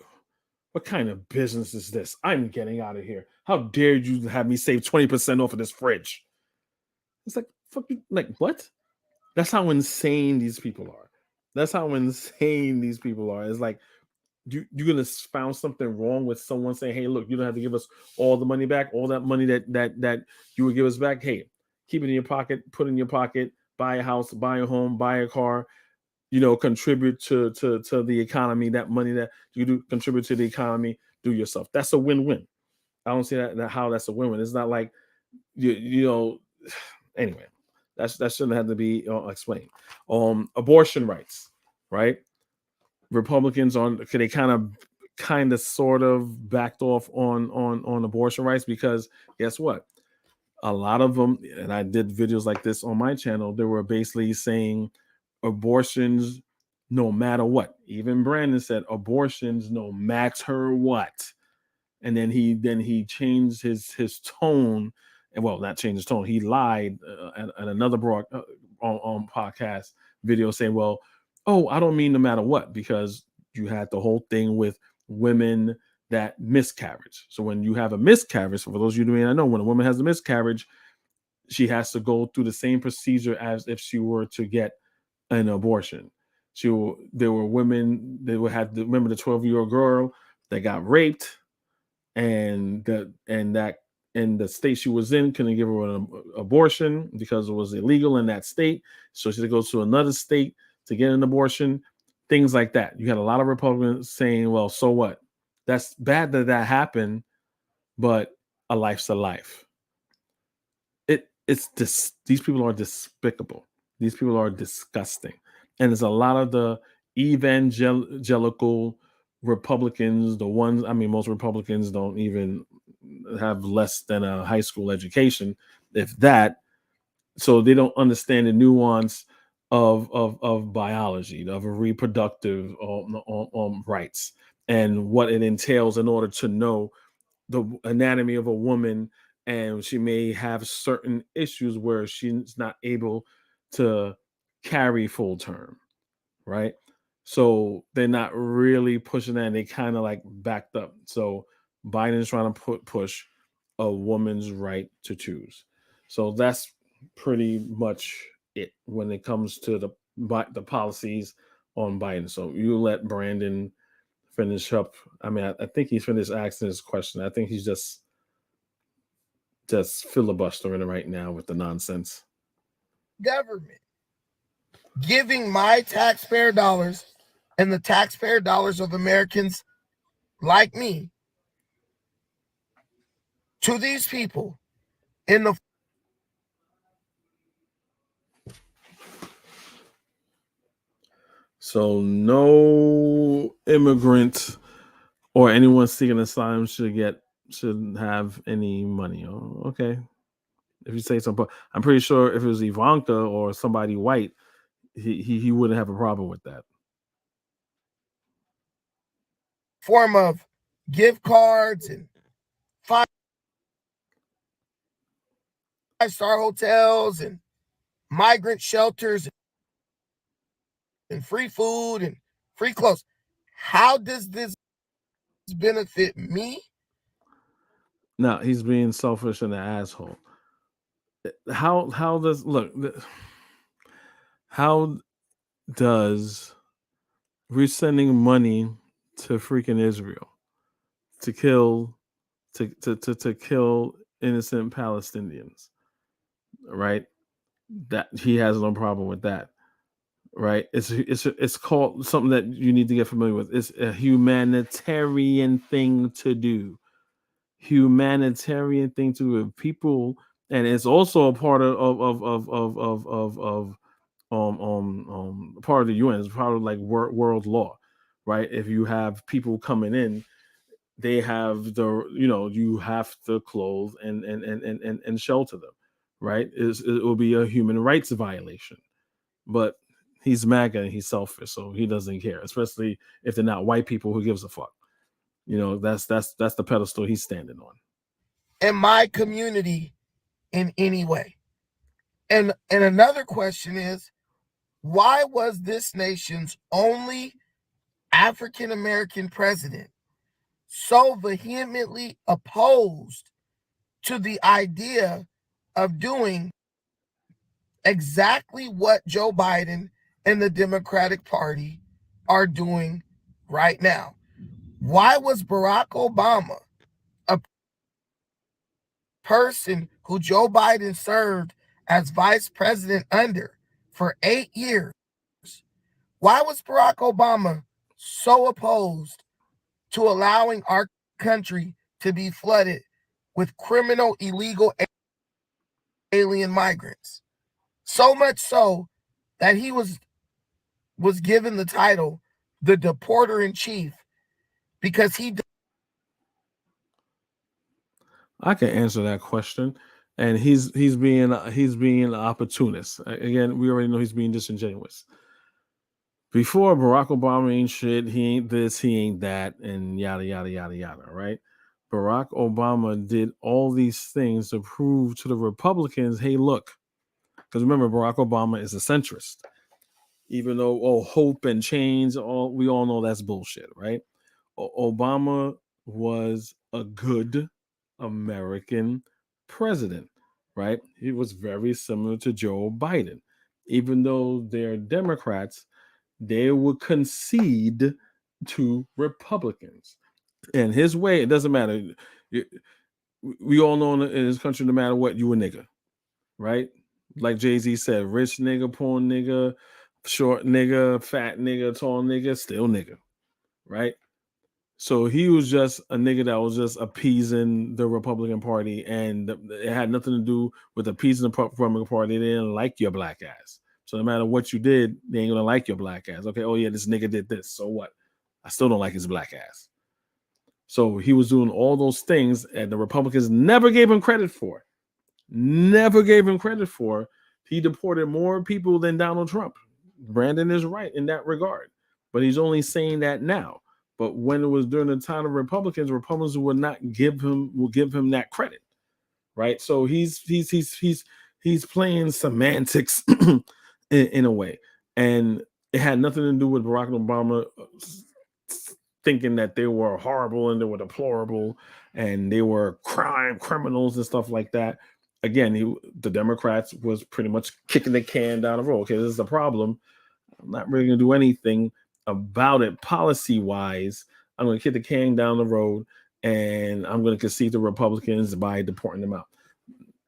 What kind of business is this? I'm getting out of here. How dare you have me save 20% off of this fridge? It's like, fuck you. Like, what? That's how insane these people are. That's how insane these people are. It's like, you're gonna found something wrong with someone saying, hey, look, you don't have to give us all the money back, all that money that you would give us back. Hey, keep it in your pocket, put it in your pocket, buy a house, buy a home, buy a car, contribute to the economy. That money that you do contribute to the economy, do yourself. That's a win-win. I don't see that how that's a win-win. It's not like anyway, that shouldn't have to be explained. Abortion rights, right? Republicans they kind of sort of backed off on abortion rights, because guess what? A lot of them, and I did videos like this on my channel, they were basically saying abortions no matter what. Even Brandon said abortions no matter what. And then he changed his tone, and well, not changed his tone. He lied at another on podcast video saying, well, I don't mean no matter what, because you had the whole thing with women that miscarriage. So when you have a miscarriage, for those of you who may not know, when a woman has a miscarriage, she has to go through the same procedure as if she were to get an abortion. There were women that remember the 12-year-old girl that got raped, and the state she was in couldn't give her an abortion because it was illegal in that state. So she had to go to another state to get an abortion, things like that. You had a lot of Republicans saying, well, so what? That's bad that happened, but a life's a life. These people are despicable. These people are disgusting. And there's a lot of the evangelical Republicans, most Republicans don't even have less than a high school education, if that. So they don't understand the nuance of biology, of reproductive rights, and what it entails in order to know the anatomy of a woman. And she may have certain issues where she's not able to carry full term, right? So they're not really pushing that, and they kind of like backed up. So Biden's trying to push a woman's right to choose. So that's pretty much it when it comes to the policies on Biden. So you let Brandon finish up. I mean, I think he's finished asking his question. I think he's just filibustering it right now with the nonsense. Government giving my taxpayer dollars and the taxpayer dollars of Americans like me to these people in the So no immigrant or anyone seeking asylum shouldn't have any money. Oh, okay. If you say something, but I'm pretty sure if it was Ivanka or somebody white, he wouldn't have a problem with that. form of gift cards and five-star hotels and migrant shelters and free food and free clothes. How does this benefit me? Now he's being selfish and an asshole. How does we're sending money to freaking Israel to kill innocent Palestinians, right? That he has no problem with that, right? It's called something that you need to get familiar with. It's a humanitarian thing to do. Humanitarian thing to do with people, and it's also a part of part of the UN. It's part of like world law, right? If you have people coming in, they have you have to clothe and shelter them, right? It will be a human rights violation. But he's MAGA and he's selfish, so he doesn't care, especially if they're not white people. Who gives a fuck? You know, that's the pedestal he's standing on. In my community in any way. And another question is, why was this nation's only African American president so vehemently opposed to the idea of doing exactly what Joe Biden and the Democratic Party are doing right now? Why was Barack Obama, a person who Joe Biden served as vice president under for 8 years, why was Barack Obama so opposed to allowing our country to be flooded with criminal, illegal alien migrants? So much so that he was given the title the deporter in chief, because I can answer that question, and he's being an opportunist. Again, we already know he's being disingenuous. Before, Barack Obama ain't shit, he ain't this, he ain't that, and yada yada yada yada, right? Barack Obama did all these things to prove to the Republicans, hey, look, because remember, Barack Obama is a centrist. Even though hope and change, we all know that's bullshit, right? Obama was a good American president, right? He was very similar to Joe Biden. Even though they're Democrats, they would concede to Republicans. And his way, it doesn't matter. We all know in this country, no matter what, you a nigga, right? Like Jay-Z said, rich nigga, poor nigga, short nigga, fat nigga, tall nigga, still nigga, right? So he was just a nigga that was just appeasing the Republican Party, and it had nothing to do with appeasing the Republican Party. They didn't like your black ass. So no matter what you did, they ain't gonna like your black ass. Okay, oh yeah, this nigga did this. So what? I still don't like his black ass. So he was doing all those things, and the Republicans never gave him credit for. Never gave him credit for. He deported more people than Donald Trump. Brandon is right in that regard, but he's only saying that now. But when it was during the time of Republicans would not give him that credit, right? So he's playing semantics in a way, and it had nothing to do with Barack Obama thinking that they were horrible and they were deplorable and they were criminals and stuff like that. Again, the Democrats was pretty much kicking the can down the road. Okay, this is a problem. I'm not really going to do anything about it policy-wise. I'm going to kick the can down the road, and I'm going to concede the Republicans by deporting them out.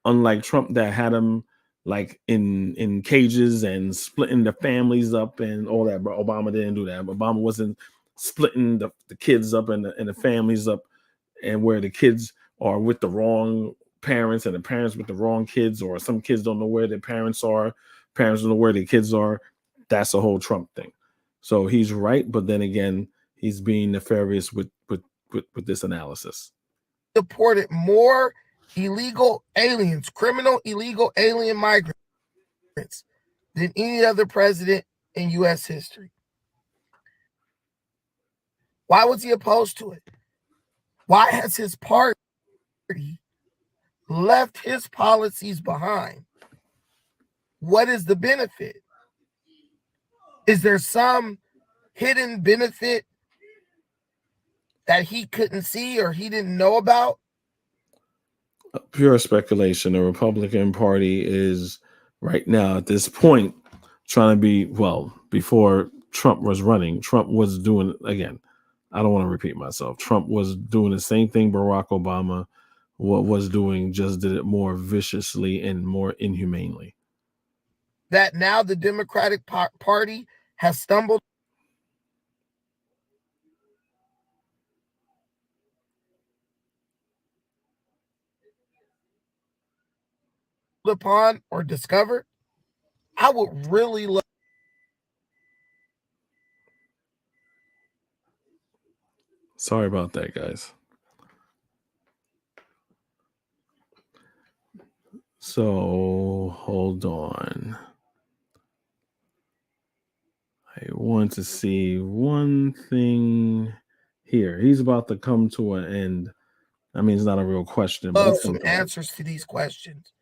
Unlike Trump, that had them like in cages and splitting the families up and all that. But Obama didn't do that. Obama wasn't splitting the kids up and the families up, and where the kids are with the wrong parents and the parents with the wrong kids, or some kids don't know where their parents are, parents don't know where their kids are. That's a whole Trump thing. So he's right, but then again, he's being nefarious with this analysis. Deported more illegal aliens, criminal illegal alien migrants, than any other president in U.S. history. Why was he opposed to it? Why has his party left his policies behind? What is the benefit? Is there some hidden benefit that he couldn't see or he didn't know about? Pure speculation. The Republican Party is right now at this point trying to be, well, before Trump was running, Trump was doing, again, I don't want to repeat myself. Trump was doing the same thing Barack Obama was doing, just did it more viciously and more inhumanely. That now the Democratic Party has stumbled upon or discovered? I would really love. Sorry about that, guys. So hold on. want to see one thing here. He's about to come to an end. I mean, it's not a real question, but it's some answers to these questions.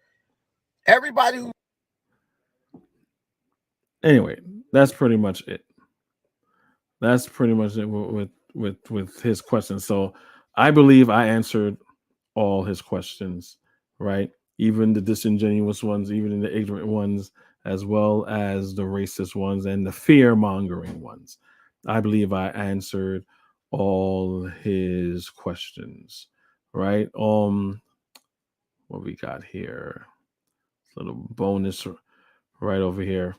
Everybody who anyway, that's pretty much it. That's pretty much it with his questions. So I believe I answered all his questions, right? Even the disingenuous ones, even the ignorant ones, as well as the racist ones and the fear-mongering ones. I believe I answered all his questions, right? What we got here? Little bonus right over here.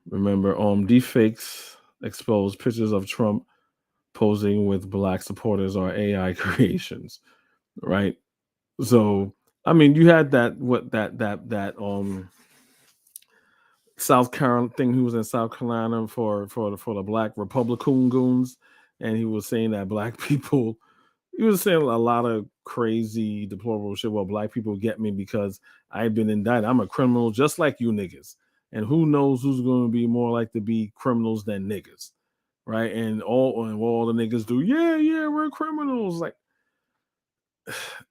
Remember, deepfakes expose pictures of Trump posing with black supporters are AI creations, right? So, I mean, you had that South Carolina thing. He was in South Carolina for the black Republican goons, and he was saying that black people. He was saying a lot of crazy, deplorable shit. Well, black people get me because I've been indicted. I'm a criminal just like you niggas. And who knows who's going to be more like to be criminals than niggas, right? And all the niggas do, yeah, we're criminals. Like,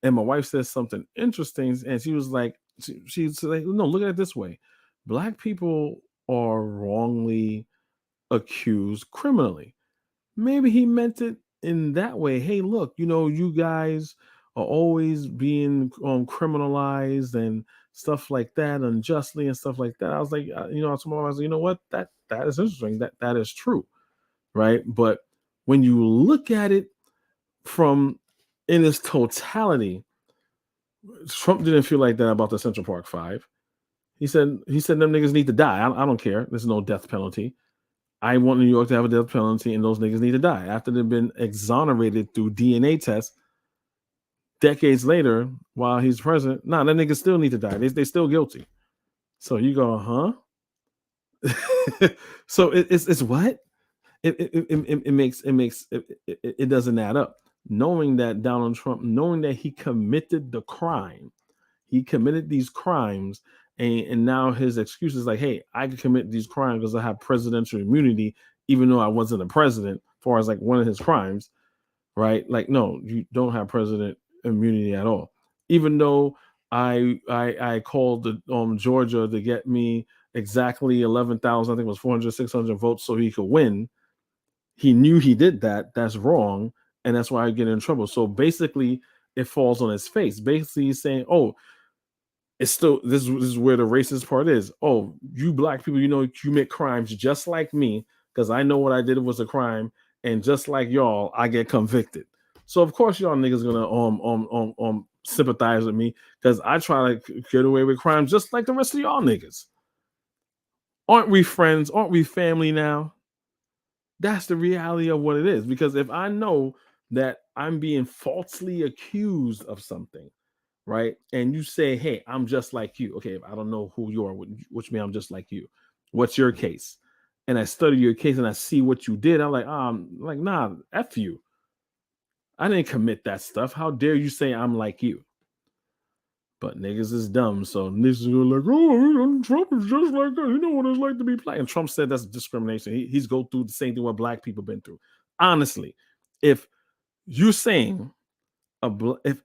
and my wife says something interesting, and she was like, she's like, no, look at it this way: black people are wrongly accused criminally. Maybe he meant it in that way. Hey, look, you guys are always being criminalized and stuff like that, unjustly and stuff like that. I was like, I was like, you know what? That is interesting. That is true, right? But when you look at it from in its totality, Trump didn't feel like that about the Central Park Five. He said them niggas need to die. I don't care. There's no death penalty. I want New York to have a death penalty, and those niggas need to die. After they've been exonerated through DNA tests decades later, while he's president, that niggas still need to die. They still guilty. So you go, huh? So it's what? It doesn't add up. Knowing that Donald Trump, knowing that he committed the crime, he committed these crimes, and now his excuse is like, hey, I can commit these crimes because I have presidential immunity, even though I wasn't a president, as far as like one of his crimes, right? Like, no, you don't have president immunity at all. Even though I called the Georgia to get me exactly 11,000, I think it was 400, 600 votes so he could win. He knew he did that. That's wrong. And that's why I get in trouble. So basically, it falls on his face. Basically, he's saying, oh, it's still, this is where the racist part is. Oh, you black people, you commit crimes just like me, because I know what I did was a crime. And just like y'all, I get convicted. So of course y'all niggas gonna sympathize with me because I try to get away with crimes just like the rest of y'all niggas. Aren't we friends? Aren't we family now? That's the reality of what it is. Because if I know that I'm being falsely accused of something, right? And you say, hey, I'm just like you. Okay, I don't know who you are, which means I'm just like you. What's your case? And I study your case and I see what you did. I'm like, nah, F you. I didn't commit that stuff. How dare you say I'm like you? But niggas is dumb. So niggas are like, oh, Trump is just like that. You know what it's like to be black. And Trump said that's discrimination. He's go through the same thing what black people been through. Honestly, if you're saying if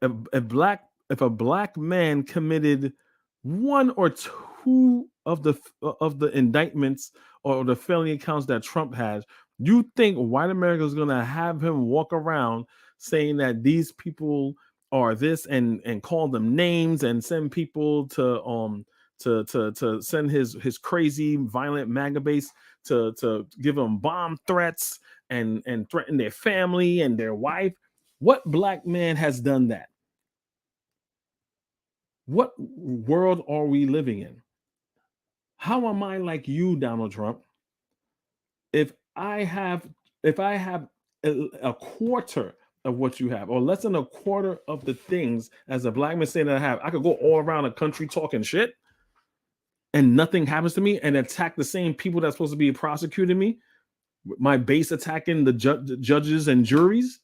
a black man committed one or two of the indictments or the felony accounts that Trump has, you think white America is going to have him walk around saying that these people are this and call them names and send people to send his crazy violent MAGA base to give them bomb threats and threaten their family and their wife? What black man has done that? What world are we living in? How am I like you, Donald Trump? If I have a quarter of what you have, or less than a quarter of the things as a black man saying that I have, I could go all around the country talking shit and nothing happens to me and attack the same people that's supposed to be prosecuting me. My base attacking the judges and juries,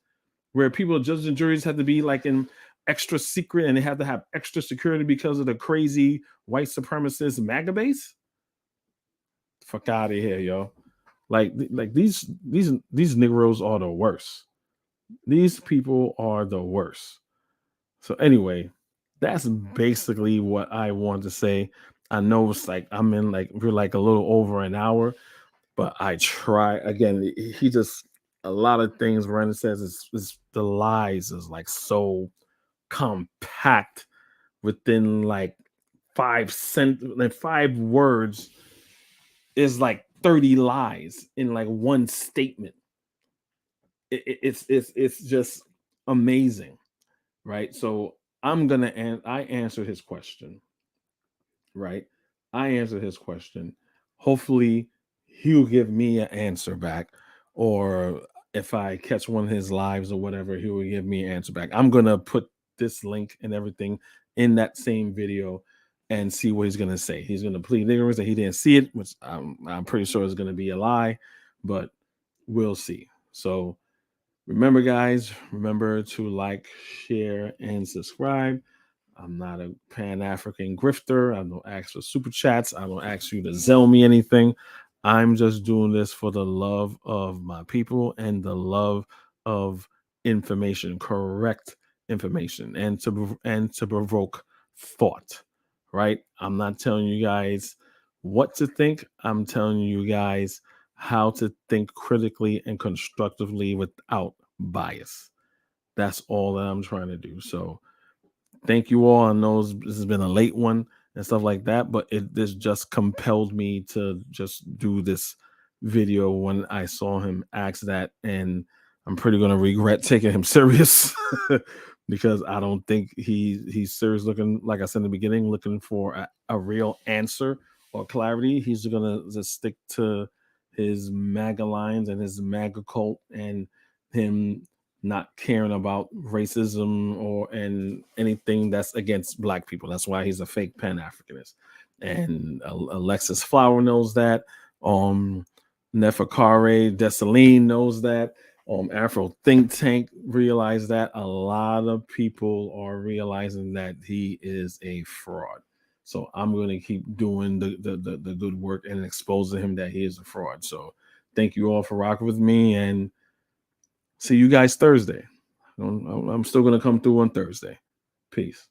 where people, judges and juries, have to be like in extra secret and they have to have extra security because of the crazy white supremacist MAGA base. Fuck out of here, yo. Like these Negroes are the worst. These people are the worst. So anyway, that's basically what I want to say. I know it's like we're like a little over an hour, but I try again. He just a lot of things Brandon says is the lies is like so compact within like 5 words is like 30 lies in like one statement. It's just amazing, right? So I answered his question, right? I answered his question. Hopefully, he'll give me an answer back, or if I catch one of his lives or whatever, he will give me an answer back. I'm gonna put this link and everything in that same video and see what he's gonna say. He's gonna plead ignorance that he didn't see it, which I'm pretty sure is gonna be a lie, but we'll see. So remember, guys, remember to like, share, and subscribe. I'm not a Pan-African grifter. I don't ask for super chats. I don't ask you to Zell me anything. I'm just doing this for the love of my people and the love of information, correct information, and to provoke thought. Right? I'm not telling you guys what to think. I'm telling you guys how to think critically and constructively without bias. That's all that I'm trying to do. So thank you all. I know this has been a late one and stuff like that, but this just compelled me to just do this video when I saw him ask that, and I'm pretty gonna regret taking him serious because I don't think he's serious. Looking, like I said in the beginning, looking for a real answer or clarity. He's gonna just stick to his MAGA lines and his MAGA cult and him not caring about racism and anything that's against black people. That's why he's a fake Pan-Africanist. And Alexis Flower knows that. Neferkare Dessalines knows that. Afro Think Tank realized that. A lot of people are realizing that he is a fraud. So I'm going to keep doing the good work and exposing him that he is a fraud. So thank you all for rocking with me, and see you guys Thursday. I'm still going to come through on Thursday. Peace.